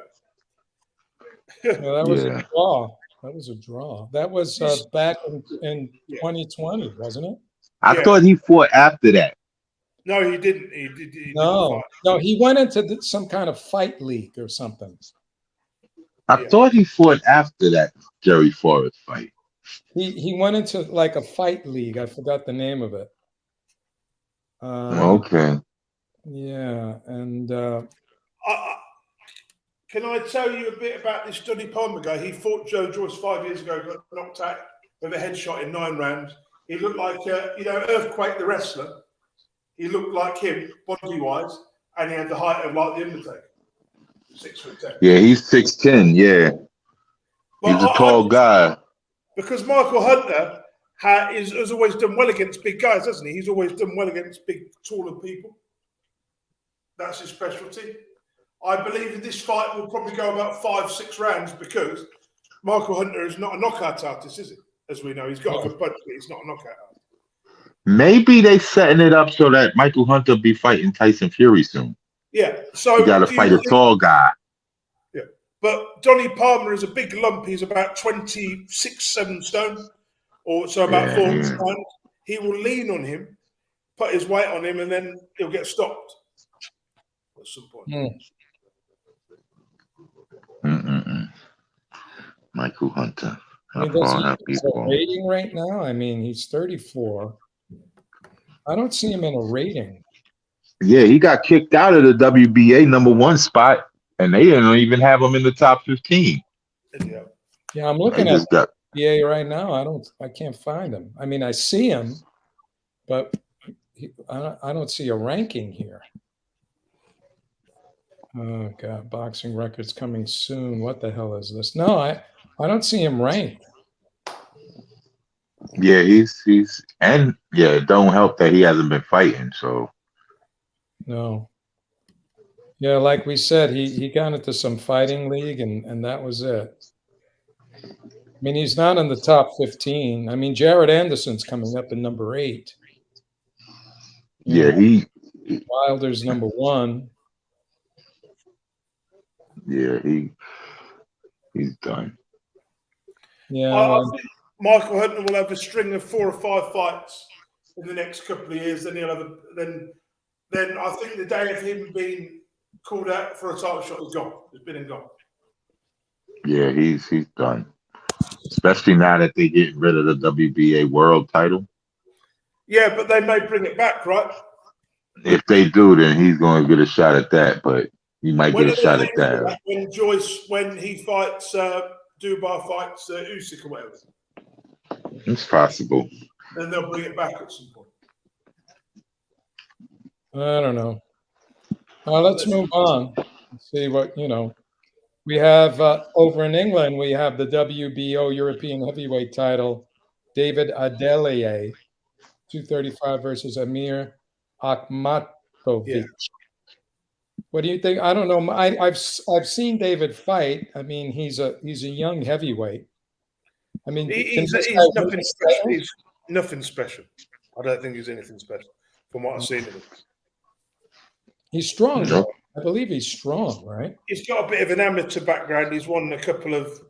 Speaker 2: Well, that was a draw. That was a draw. That was back in 2020, wasn't it?
Speaker 3: I thought he fought after that.
Speaker 1: No, he didn't.
Speaker 2: No, he went into some kind of fight league or something.
Speaker 3: I thought he fought after that Jerry Forrest fight.
Speaker 2: He went into like a fight league. I forgot the name of it.
Speaker 3: Okay.
Speaker 2: Yeah, and
Speaker 1: can I tell you a bit about this Donnie Palmer guy? He fought Joe Joyce 5 years ago, got knocked out with a headshot in 9 rounds. He looked like Earthquake the wrestler. He looked like him body-wise, and he had the height of like the Undertaker. 6'10".
Speaker 3: Yeah, he's 6'10". Yeah, he's a tall guy.
Speaker 1: Because Michael Hunter has always done well against big guys, hasn't he? He's always done well against big, taller people. That's his specialty. I believe in this fight will probably go about 5-6 rounds because Michael Hunter is not a knockout artist, is he? As we know, he's got a good punch, but he's not a knockout artist.
Speaker 3: Maybe they setting it up so that Michael Hunter be fighting Tyson Fury soon.
Speaker 1: Yeah, so
Speaker 3: you got to fight a tall guy.
Speaker 1: Yeah, but Donnie Palmer is a big lump. He's about 26, 7 stone, or so about 4 pounds. He will lean on him. put his weight on him, and then he'll get stopped at some point.
Speaker 3: Michael Hunter.
Speaker 2: I mean, does he have a rating right now? I mean, he's 34. I don't see him in a rating.
Speaker 3: Yeah, he got kicked out of the WBA #1 spot, and they didn't even have him in the top 15.
Speaker 2: Yeah, I'm looking at the WBA right now. I can't find him. I mean, I see him, but I don't see a ranking here. Oh God, boxing records coming soon. What the hell is this? No, I don't see him ranked.
Speaker 3: Yeah, he's and yeah, it don't help that he hasn't been fighting. So
Speaker 2: no. Yeah, like we said, he got into some fighting league and that was it. I mean, he's not in the top 15. I mean, Jared Anderson's coming up in number 8.
Speaker 3: Yeah,
Speaker 2: Wilder's number 1.
Speaker 3: Yeah, he's done.
Speaker 2: Yeah,
Speaker 1: I think Michael Hunter will have a string of 4 or 5 fights in the next couple of years. Then he'll have then I think the day of him being called out for a title shot is gone. It's been and gone.
Speaker 3: Yeah, he's done. Especially now that they're getting rid of the WBA world title.
Speaker 1: Yeah, but they may bring it back, right?
Speaker 3: If they do, then he's going to get a shot at that. But he might get a shot at that.
Speaker 1: When he fights, Dubai fights Usyk or whatever.
Speaker 3: It's possible.
Speaker 1: Then they'll bring it back at some point.
Speaker 2: I don't know. Let's move on. Let's see what, we have over in England, we have the WBO European heavyweight title, David Adelier, 235 versus Amir Akhmatovic. Yeah. What do you think? I don't know. I've seen David fight. I mean, he's a young heavyweight. I mean,
Speaker 1: he's nothing special. He's nothing special. I don't think he's anything special from what I've seen of him.
Speaker 2: He's strong, though. I believe he's strong, right?
Speaker 1: He's got a bit of an amateur background. He's won a couple of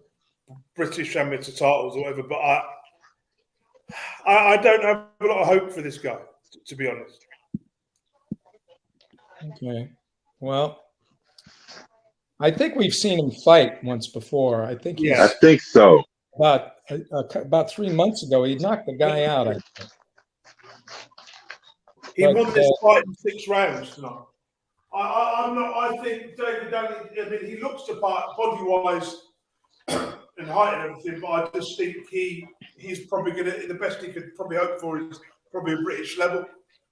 Speaker 1: British amateur titles or whatever, but I don't have a lot of hope for this guy, to be honest.
Speaker 2: Okay. Well, I think we've seen him fight once before. I think
Speaker 3: I think so.
Speaker 2: About 3 months ago, he knocked the guy out. I think.
Speaker 1: He won this fight in 6 rounds tonight. I think David Daly, I mean, he looks the part body-wise and height and everything, but I just think he's probably going to, the best he could probably hope for is probably a British level,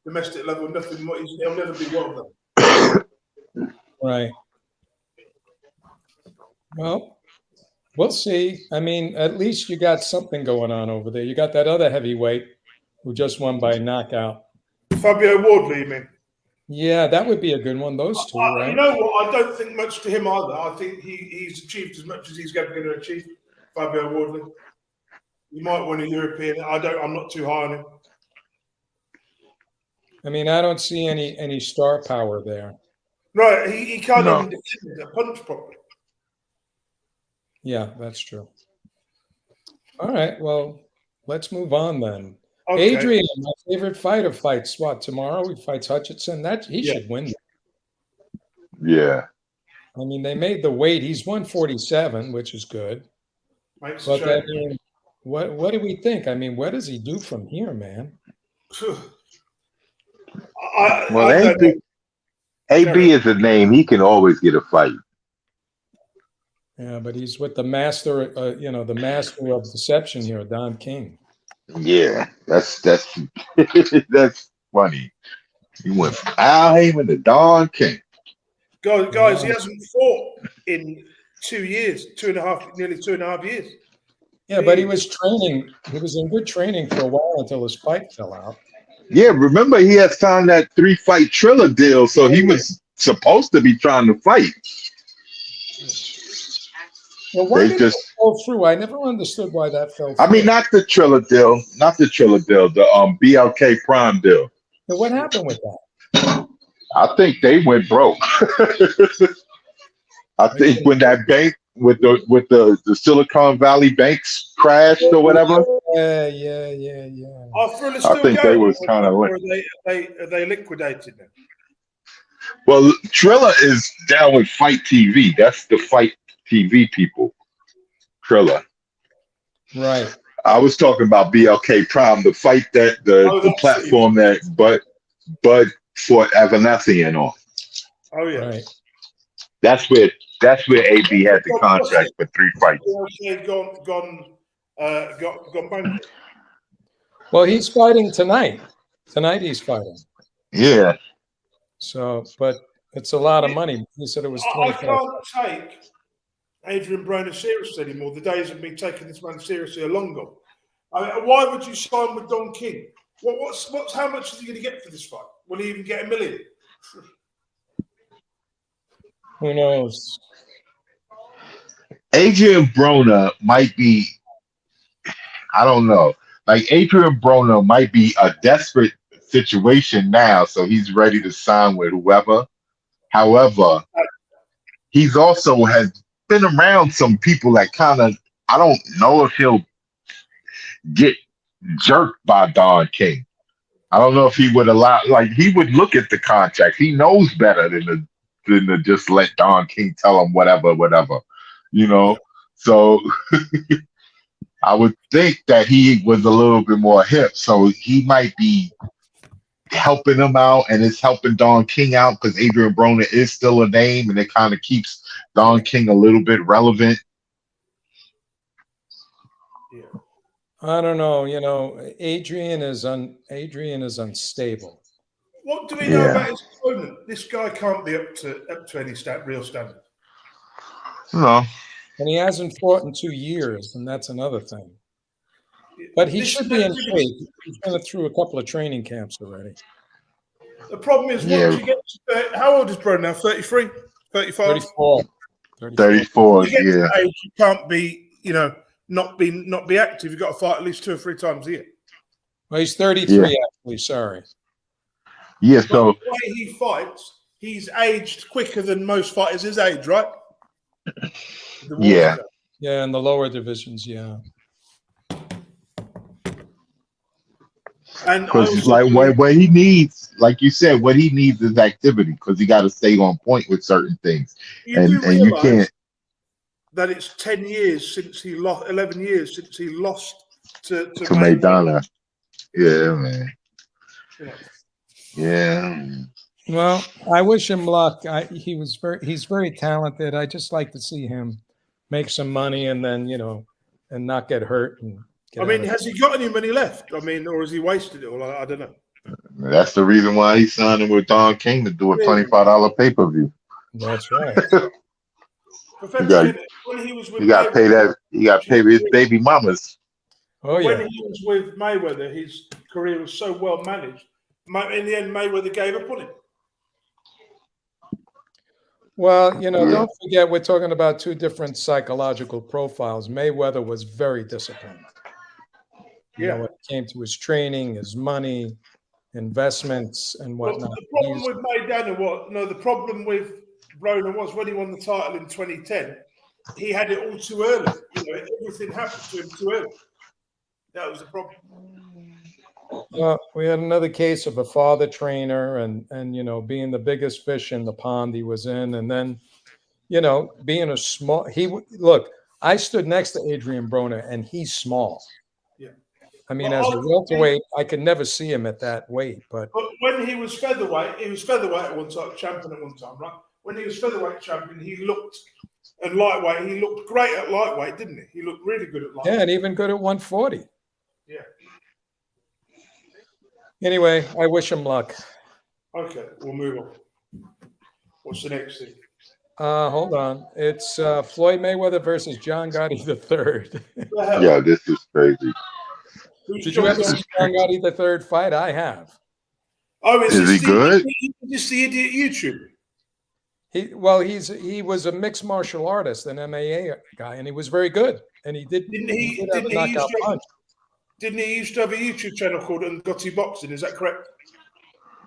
Speaker 1: domestic level, nothing more. He'll never be one of them.
Speaker 2: Right. Well, we'll see. I mean, at least you got something going on over there. You got that other heavyweight who just won by knockout.
Speaker 1: Fabio Wardley, you mean?
Speaker 2: Yeah, that would be a good one. Those two, right?
Speaker 1: You know what? I don't think much to him either. I think he's achieved as much as he's ever going to achieve. Fabio Wardley. He might win a European. I'm not too high on him.
Speaker 2: I mean, I don't see any star power there.
Speaker 1: Right, he can't even defend a punch properly.
Speaker 2: Yeah, that's true. All right, well, let's move on then. Okay. Adrian, my favorite fighter, fights what tomorrow? He fights Hutchinson. He should win.
Speaker 3: Yeah.
Speaker 2: I mean, they made the weight. He's 147, which is good. But I mean, what do we think? I mean, what does he do from here, man?
Speaker 3: AB is a name. He can always get a fight.
Speaker 2: Yeah, but he's with the master, the master of deception here, Don King.
Speaker 3: Yeah, that's that's funny. He went from Al Heyman to Don King.
Speaker 1: Guys, he hasn't fought in 2 years, nearly 2.5 years.
Speaker 2: Yeah, but he was training. He was in good training for a while until his fight fell out.
Speaker 3: Yeah, remember he had signed that 3-fight Triller deal, so he was supposed to be trying to fight.
Speaker 2: Well, why did it go through? I never understood why that fell through.
Speaker 3: I mean, not the Triller deal, the BLK Prime deal.
Speaker 2: So what happened with that?
Speaker 3: I think they went broke. I think when that bank with the Silicon Valley banks crashed or whatever.
Speaker 2: Yeah.
Speaker 1: Are Thriller
Speaker 3: I
Speaker 1: still
Speaker 3: think
Speaker 1: going?
Speaker 3: they was kind of
Speaker 1: or
Speaker 3: like.
Speaker 1: are they liquidated now?
Speaker 3: Well, Triller is down with Fight TV. That's the Fight TV people. Triller.
Speaker 2: Right.
Speaker 3: I was talking about BLK Prime, the fight that
Speaker 1: Oh,
Speaker 3: the
Speaker 1: that's it.
Speaker 3: platform that Bud fought Evanescence on.
Speaker 1: Oh yeah.
Speaker 2: Right.
Speaker 3: That's where AB had the contract for 3 fights.
Speaker 1: BLK gone bankrupt.
Speaker 2: Well, he's fighting tonight. Tonight he's fighting.
Speaker 3: Yeah.
Speaker 2: So, but it's a lot of money. He said it was
Speaker 1: I
Speaker 2: 25.
Speaker 1: can't take Adrian Broner seriously anymore. The days of me taking this man seriously are long gone. I mean, why would you sign with Don King? What's how much is he going to get for this fight? Will he even get $1 million?
Speaker 2: Who knows?
Speaker 3: Adrian Broner might be, I don't know. Like Adrian Broner might be a desperate situation now, so he's ready to sign with whoever. However, he's also has been around some people that kind of, I don't know if he'll get jerked by Don King. I don't know if he would allow, like he would look at the contract. He knows better than to just let Don King tell him whatever, you know. So I would think that he was a little bit more hip, so he might be helping him out, and it's helping Don King out because Adrian Broner is still a name, and it kind of keeps Don King a little bit relevant.
Speaker 1: Yeah.
Speaker 2: I don't know. You know, Adrian is unstable.
Speaker 1: What do we know about his opponent? This guy can't be up to any real standard.
Speaker 3: No.
Speaker 2: And he hasn't fought in 2 years, and that's another thing. But he should be in shape. He's been through a couple of training camps already.
Speaker 1: The problem is, once you get to, how old is Broner now? 33? 35?
Speaker 2: 34.
Speaker 1: You get to that age, you can't be, not be active. You've got to fight at least 2 or 3 times a year.
Speaker 2: Well, he's 33, actually. Sorry.
Speaker 3: Yeah, so
Speaker 1: the way he fights, he's aged quicker than most fighters his age, right?
Speaker 3: Yeah,
Speaker 2: in the lower divisions, yeah.
Speaker 3: And because like what he needs, like you said, what he needs is activity because he got to stay on point with certain things, and you can't.
Speaker 1: That it's 10 years since he lost, 11 years since he lost to
Speaker 3: Maidana. Yeah, man. Yeah.
Speaker 2: Well, I wish him luck. He's very talented. I just like to see him make some money and then, and not get hurt. And
Speaker 1: has he got any money left? Or has he wasted it all? I don't know.
Speaker 3: That's the reason why he's signing with Don King to do a $25 pay-per-view.
Speaker 2: That's right.
Speaker 1: When he was with
Speaker 3: you got to pay that. You got to pay his baby mamas.
Speaker 2: Oh yeah.
Speaker 1: When he was with Mayweather, his career was so well managed. In the end, Mayweather gave up on him.
Speaker 2: Well, don't forget we're talking about 2 different psychological profiles. Mayweather was very disciplined. When it came to his training, his money, investments, and whatnot.
Speaker 1: The problem with Maidana the problem with Broner was when he won the title in 2010, he had it all too early. Everything happened to him too early. That was the problem.
Speaker 2: Well, we had another case of a father trainer and being the biggest fish in the pond he was in. And then, being a small, I stood next to Adrian Broner and he's small.
Speaker 1: Yeah.
Speaker 2: As a welterweight, I could never see him at that weight. But
Speaker 1: when he was featherweight at one time, champion at one time, right? When he was featherweight champion, and lightweight, he looked great at lightweight, didn't he? He looked really good at lightweight.
Speaker 2: Yeah, and even good at 140.
Speaker 1: Yeah.
Speaker 2: Anyway, I wish him luck.
Speaker 1: Okay, we'll move on. What's the next thing?
Speaker 2: Hold on. It's Floyd Mayweather versus John Gotti III.
Speaker 3: Yeah, this is crazy.
Speaker 2: Did you ever see John Gotti III fight? I have.
Speaker 1: Oh,
Speaker 3: is he good?
Speaker 1: Is this the idiot YouTuber?
Speaker 2: He was a mixed martial artist, an MMA guy, and he was very good. And he did have a knockout punch.
Speaker 1: Didn't he used to have a YouTube channel called Ngozi Boxing? Is that correct?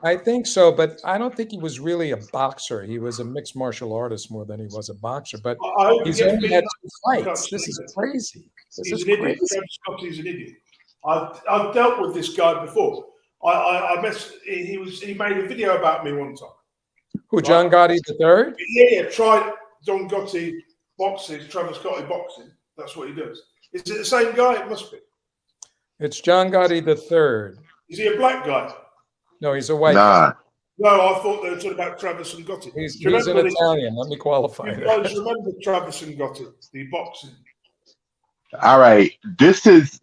Speaker 2: I think so, but I don't think he was really a boxer. He was a mixed martial artist more than he was a boxer. But he's only had 2 fights. This is crazy.
Speaker 1: He's an idiot. Travis Scott is an idiot. I've dealt with this guy before. He made a video about me one time.
Speaker 2: Who, John Gotti III?
Speaker 1: Yeah, try John Gotti boxing, Travis Gotti boxing. That's what he does. Is it the same guy? It must be.
Speaker 2: It's John Gotti III.
Speaker 1: Is he a black guy?
Speaker 2: No, he's a white guy.
Speaker 3: Nah.
Speaker 1: No, I thought they were talking about Travis and Gotti.
Speaker 2: He's an Italian. Let me qualify
Speaker 1: You
Speaker 2: that.
Speaker 1: guys remember Travis and Gotti, the boxing?
Speaker 3: All right. This is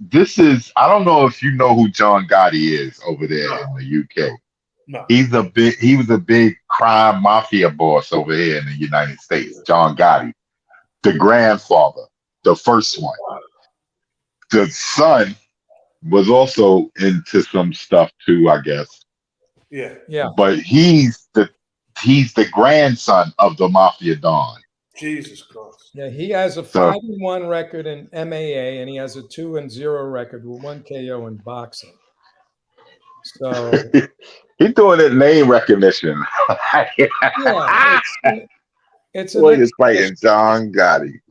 Speaker 3: I don't know if you know who John Gotti is over there in the UK.
Speaker 1: No.
Speaker 3: He was a big crime mafia boss over here in the United States. John Gotti. The grandfather, the first one. The son was also into some stuff too, I guess.
Speaker 1: Yeah.
Speaker 2: Yeah.
Speaker 3: But he's the grandson of the mafia don.
Speaker 1: Jesus Christ.
Speaker 2: Yeah, he has a 5-1 record in MAA, and he has a 2-0 record with 1 KO in boxing. So
Speaker 3: he's doing it name recognition.
Speaker 2: yeah, it's
Speaker 3: Boy is fighting John Gotti.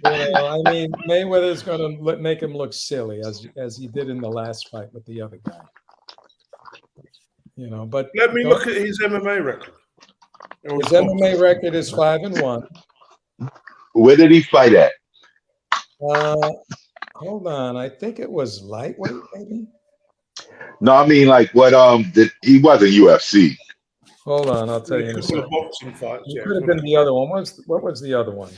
Speaker 2: I mean, Mayweather's going to make him look silly as he did in the last fight with the other guy. But
Speaker 1: let me look at his MMA record.
Speaker 2: His MMA record is 5-1.
Speaker 3: Where did he fight at?
Speaker 2: Hold on, I think it was lightweight, maybe.
Speaker 3: No, I mean like what? He wasn't UFC.
Speaker 2: Hold on, I'll tell you. In a second.
Speaker 1: Boxing fights.
Speaker 2: It could have been the other one. What was the other one?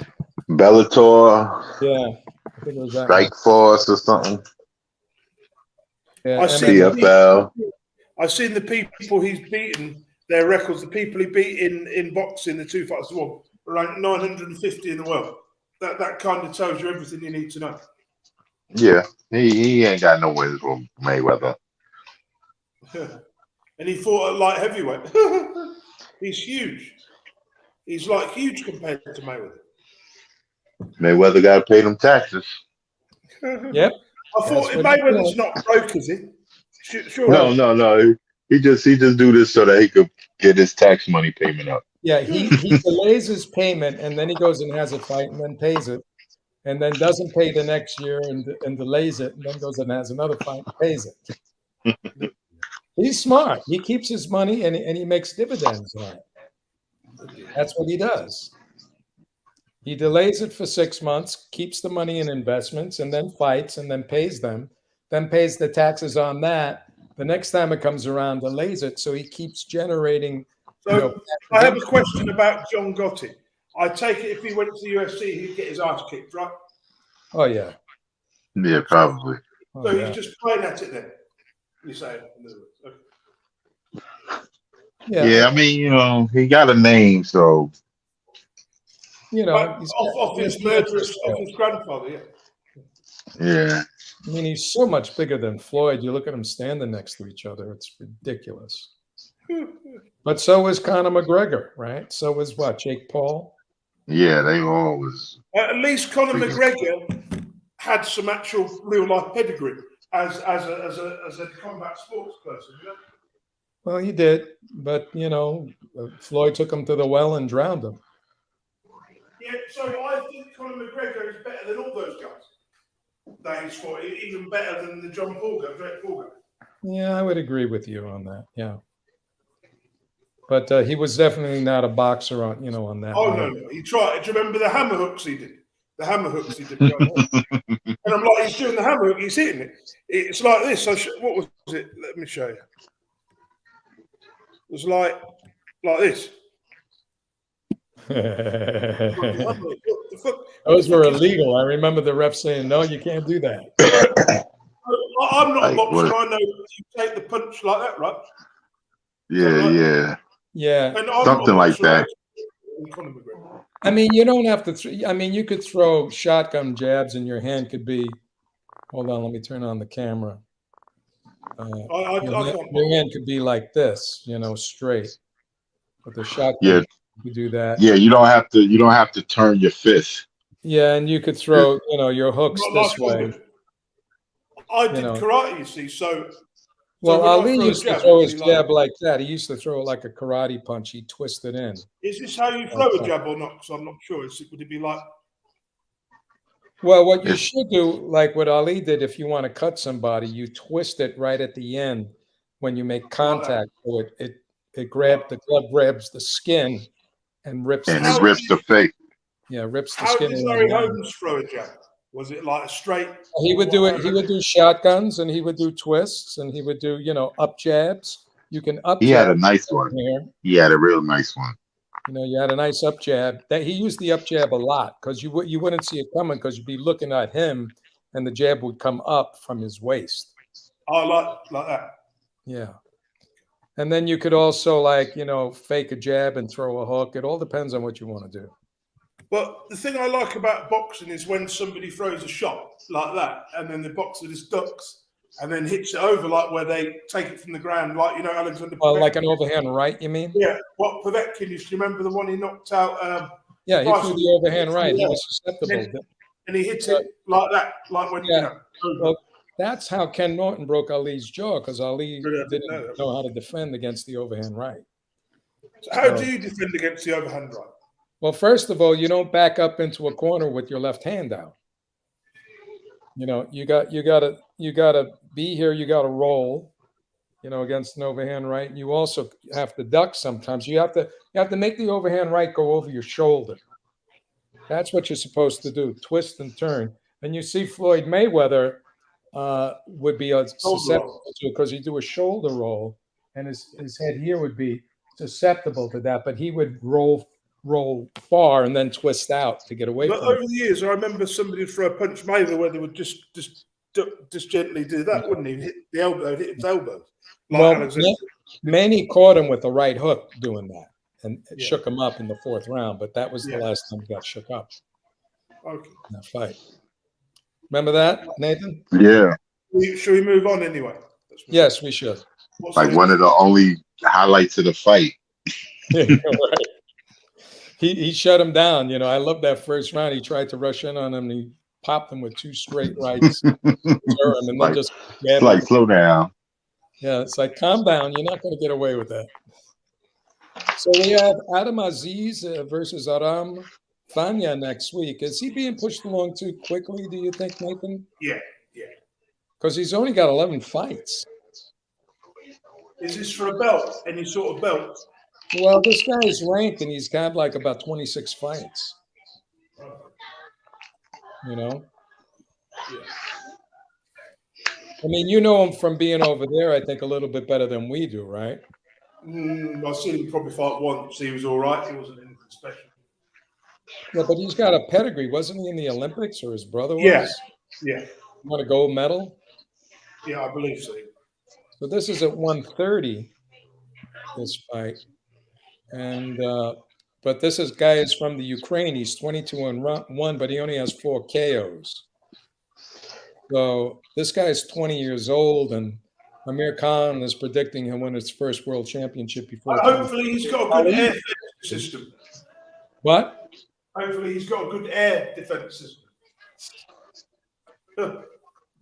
Speaker 3: Bellator.
Speaker 2: Yeah, I think it was that.
Speaker 3: Strike Force or something.
Speaker 2: Yeah,
Speaker 3: CFL.
Speaker 1: I've seen the people he's beaten. Their records, the people he beat in boxing, the two fights, around 950 in the world. That kind of tells you everything you need to know.
Speaker 3: Yeah, he ain't got no wins from Mayweather.
Speaker 1: And he fought at light heavyweight. He's huge. He's like huge compared to Mayweather.
Speaker 3: Mayweather got to pay them taxes.
Speaker 2: Yep.
Speaker 1: I thought Mayweather's not broke, is he? Sure.
Speaker 3: No. He just do this so that he could get his tax money payment up.
Speaker 2: Yeah, he delays his payment, and then he goes and has a fight, and then pays it, and then doesn't pay the next year, and delays it, and then goes and has another fight, and pays it. He's smart. He keeps his money, and he makes dividends on it. That's what he does. He delays it for 6 months, keeps the money in investments, and then fights, and then pays them, then pays the taxes on that. The next time it comes around, delays it, so he keeps generating.
Speaker 1: So I have a question about John Gotti. I take it if he went to the UFC, he'd get his ass kicked, right?
Speaker 2: Oh yeah.
Speaker 3: Yeah, probably.
Speaker 1: So he's just playing at it then. You say? Okay.
Speaker 3: Yeah, I mean, he got a name, so.
Speaker 1: Off his grandfather, yeah.
Speaker 3: Yeah.
Speaker 2: I mean, he's so much bigger than Floyd. You look at them standing next to each other; it's ridiculous. But so is Conor McGregor, right? So is what, Jake Paul?
Speaker 3: Yeah, they always.
Speaker 1: At least Conor McGregor had some actual real life pedigree as a combat sports person. You know?
Speaker 2: Well, he did, but Floyd took him to the well and drowned him.
Speaker 1: Yeah, so I think Conor McGregor is better than all those guys. That he's fought, even better than the Jake Paul guy.
Speaker 2: Yeah, I would agree with you on that. Yeah. But he was definitely not a boxer on that.
Speaker 1: Oh, no. He tried. Do you remember the hammer hooks he did? The hammer hooks he did. And I'm like, he's doing the hammer hook, he's hitting it. It's like this. What was it? Let me show you. It was like this.
Speaker 2: Those were illegal. I remember the ref saying, no, you can't do that.
Speaker 1: I'm not a boxer. I know you take the punch like that, right?
Speaker 3: Yeah.
Speaker 2: Yeah.
Speaker 3: Something like that.
Speaker 2: I mean, you don't have to. You could throw shotgun jabs, and your hand could be. Hold on, let me turn on the camera. Your hand could be like this, straight. But the shotgun, you do that.
Speaker 3: Yeah, you don't have to turn your fist.
Speaker 2: Yeah, and you could throw, your hooks this way.
Speaker 1: I did karate, you see, so.
Speaker 2: Well, Ali used to throw his jab like that. He used to throw it like a karate punch. He'd twist it in.
Speaker 1: Is this how you throw a jab or not? Because I'm not sure. Would it be like?
Speaker 2: Well, what you
Speaker 3: It's,
Speaker 2: should do, like what Ali did, if you want to cut somebody, you twist it right at the end when you make
Speaker 1: Like that.
Speaker 2: contact. So it
Speaker 1: Like,
Speaker 2: the glove grabs the skin and rips
Speaker 3: and
Speaker 2: the
Speaker 3: it
Speaker 1: how
Speaker 2: skin.
Speaker 3: rips
Speaker 1: did
Speaker 3: the face.
Speaker 2: Yeah, rips the
Speaker 1: how
Speaker 2: skin
Speaker 1: did
Speaker 2: around
Speaker 1: Larry
Speaker 2: the eye.
Speaker 1: Holmes throw a jab? Was it like a straight?
Speaker 2: He would do it. He would do shotguns and he would do twists and he would do, up jabs. You can up
Speaker 3: He had a
Speaker 2: jab
Speaker 3: nice one.
Speaker 2: here.
Speaker 3: He had a real nice one.
Speaker 2: You had a nice up jab. That he used the up jab a lot because you wouldn't see it coming because you'd be looking at him and the jab would come up from his waist.
Speaker 1: I like that.
Speaker 2: Yeah. And then you could also fake a jab and throw a hook. It all depends on what you want to do.
Speaker 1: But the thing I like about boxing is when somebody throws a shot like that, and then the boxer just ducks and then hits it over, like where they take it from the ground, like Alexander.
Speaker 2: Well,
Speaker 1: Povetkin.
Speaker 2: like an overhand right, you mean?
Speaker 1: Yeah. What Povetkin used to remember the one he knocked out.
Speaker 2: Yeah, he threw the overhand right. He
Speaker 1: Yeah.
Speaker 2: was susceptible.
Speaker 1: And he hits it like that, like when
Speaker 2: Yeah. Well, that's how Ken Norton broke Ali's jaw because Ali didn't know how to defend against the overhand right.
Speaker 1: So how do you defend against the overhand right?
Speaker 2: Well, first of all, you don't back up into a corner with your left hand out. You gotta be here. You gotta roll. Against an overhand right. And you also have to duck sometimes. You have to make the overhand right go over your shoulder. That's what you're supposed to do. Twist and turn. And you see Floyd Mayweather would be susceptible to it because he'd do a shoulder roll, and his head here would be susceptible to that. But he would roll far and then twist out to get away
Speaker 1: But
Speaker 2: from
Speaker 1: over
Speaker 2: it.
Speaker 1: the years, I remember somebody would throw a punch Mayweather where they would just gently do that, wouldn't he? Hit the elbow, hit his elbow. Like
Speaker 2: Manny caught him with the right hook doing that, and it shook him up in the fourth round. But that was the last time he got shook up.
Speaker 1: Okay.
Speaker 2: In that fight. Remember that, Nathan?
Speaker 3: Yeah.
Speaker 1: Should we move on anyway?
Speaker 2: Yes, we should.
Speaker 3: Like one of the only highlights of the fight.
Speaker 2: Right. He shut him down. I love that first round. He tried to rush in on him. And he popped him with two straight rights. And then just
Speaker 3: like slow down.
Speaker 2: Yeah, it's like calm down. You're not going to get away with that. So we have Adam Aziz versus Aram Fanya next week. Is he being pushed along too quickly, do you think, Nathan?
Speaker 1: Yeah.
Speaker 2: Because he's only got 11 fights.
Speaker 1: Is this for a belt? Any sort of belt?
Speaker 2: Well, this guy is ranked, and he's got like about 26 fights.
Speaker 1: Yeah.
Speaker 2: I mean, you know him from being over there, I think, a little bit better than we do, right?
Speaker 1: I've seen him probably fight once. He was all right. He wasn't anything special.
Speaker 2: Yeah, but he's got a pedigree. Wasn't he in the Olympics, or his brother was?
Speaker 1: Yeah.
Speaker 2: Won a gold medal?
Speaker 1: Yeah, I believe so.
Speaker 2: So this is at 130, this fight. And but this guy is from the Ukraine. He's 22-1, but he only has 4 KOs. So this guy is 20 years old, and Amir Khan is predicting he'll win his first world championship before.
Speaker 1: Hopefully, he's got a good air system.
Speaker 2: What?
Speaker 1: Hopefully, he's got a good air defense system.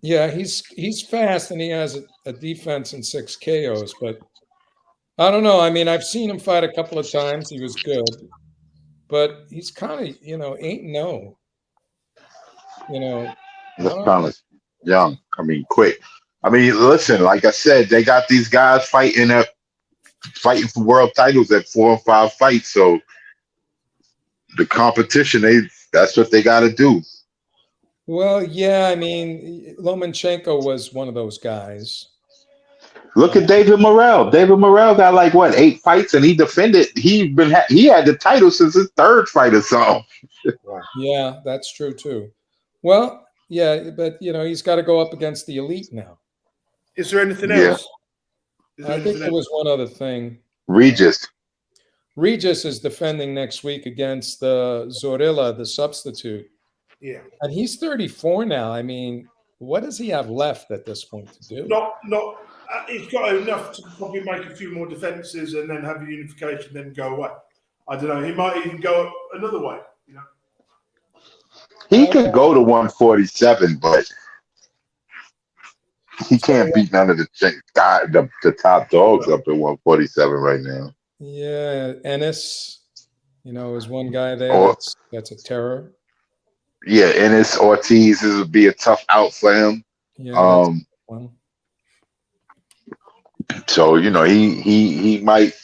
Speaker 2: Yeah, he's fast, and he has a defense and 6 KOs, but I don't know. I mean, I've seen him fight a couple of times. He was good, but he's kind of, ain't no.
Speaker 3: That's kind of young. I mean, quick. I mean, listen, like I said, they got these guys fighting for world titles at 4 or 5 fights. So the competition, that's what they got to do.
Speaker 2: Well, yeah, I mean, Lomachenko was one of those guys.
Speaker 3: Look at David Morrell. David Morrell got 8 fights, and he defended. He had the title since his 3rd fight or so.
Speaker 2: Yeah, that's true too. Well, yeah, but he's got to go up against the elite now.
Speaker 1: Is there anything else?
Speaker 2: I think there was one other thing.
Speaker 3: Regis
Speaker 2: is defending next week against Zorilla, the substitute.
Speaker 1: Yeah.
Speaker 2: And he's 34 now. I mean, what does he have left at this point to do?
Speaker 1: Not. He's got enough to probably make a few more defenses and then have a unification, then go away. I don't know. He might even go another way.
Speaker 3: He could go to 147, but he can't beat none of the top dogs up at 147 right now.
Speaker 2: Yeah, Ennis, is one guy there that's a terror.
Speaker 3: Yeah, Ennis Ortiz this would be a tough out for him.
Speaker 2: Yeah, that's one.
Speaker 3: So he might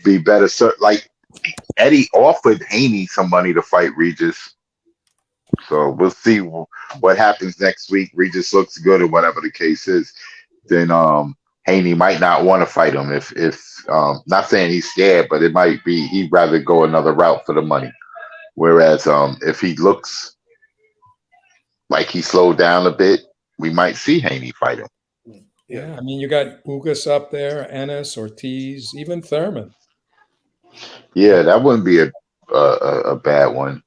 Speaker 3: be better. Like Eddie offered Haney some money to fight Regis. So we'll see what happens next week. Regis looks good or whatever the case is. Then Haney might not want to fight him if not saying he's scared, but it might be he'd rather go another route for the money. Whereas if he looks like he slowed down a bit, we might see Haney fight him.
Speaker 2: Yeah, I mean, you got Ugas up there, Ennis, Ortiz, even Thurman.
Speaker 3: Yeah, that wouldn't be a bad one.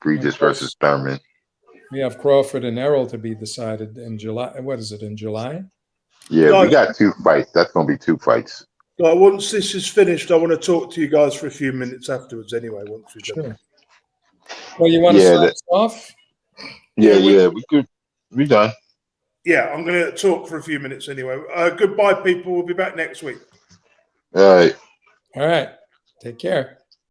Speaker 3: Regis versus Thurman.
Speaker 2: We have Crawford and Errol to be decided in July. What is it, in July?
Speaker 3: Yeah, we got 2 fights. That's going to be 2 fights.
Speaker 1: Once this is finished, I want to talk to you guys for a few minutes afterwards anyway. Once we've done it.
Speaker 2: Well, you want to start us off?
Speaker 3: Yeah, we could. We done.
Speaker 1: Yeah, I'm going to talk for a few minutes anyway. Goodbye, people. We'll be back next week.
Speaker 3: All right.
Speaker 2: All right. Take care.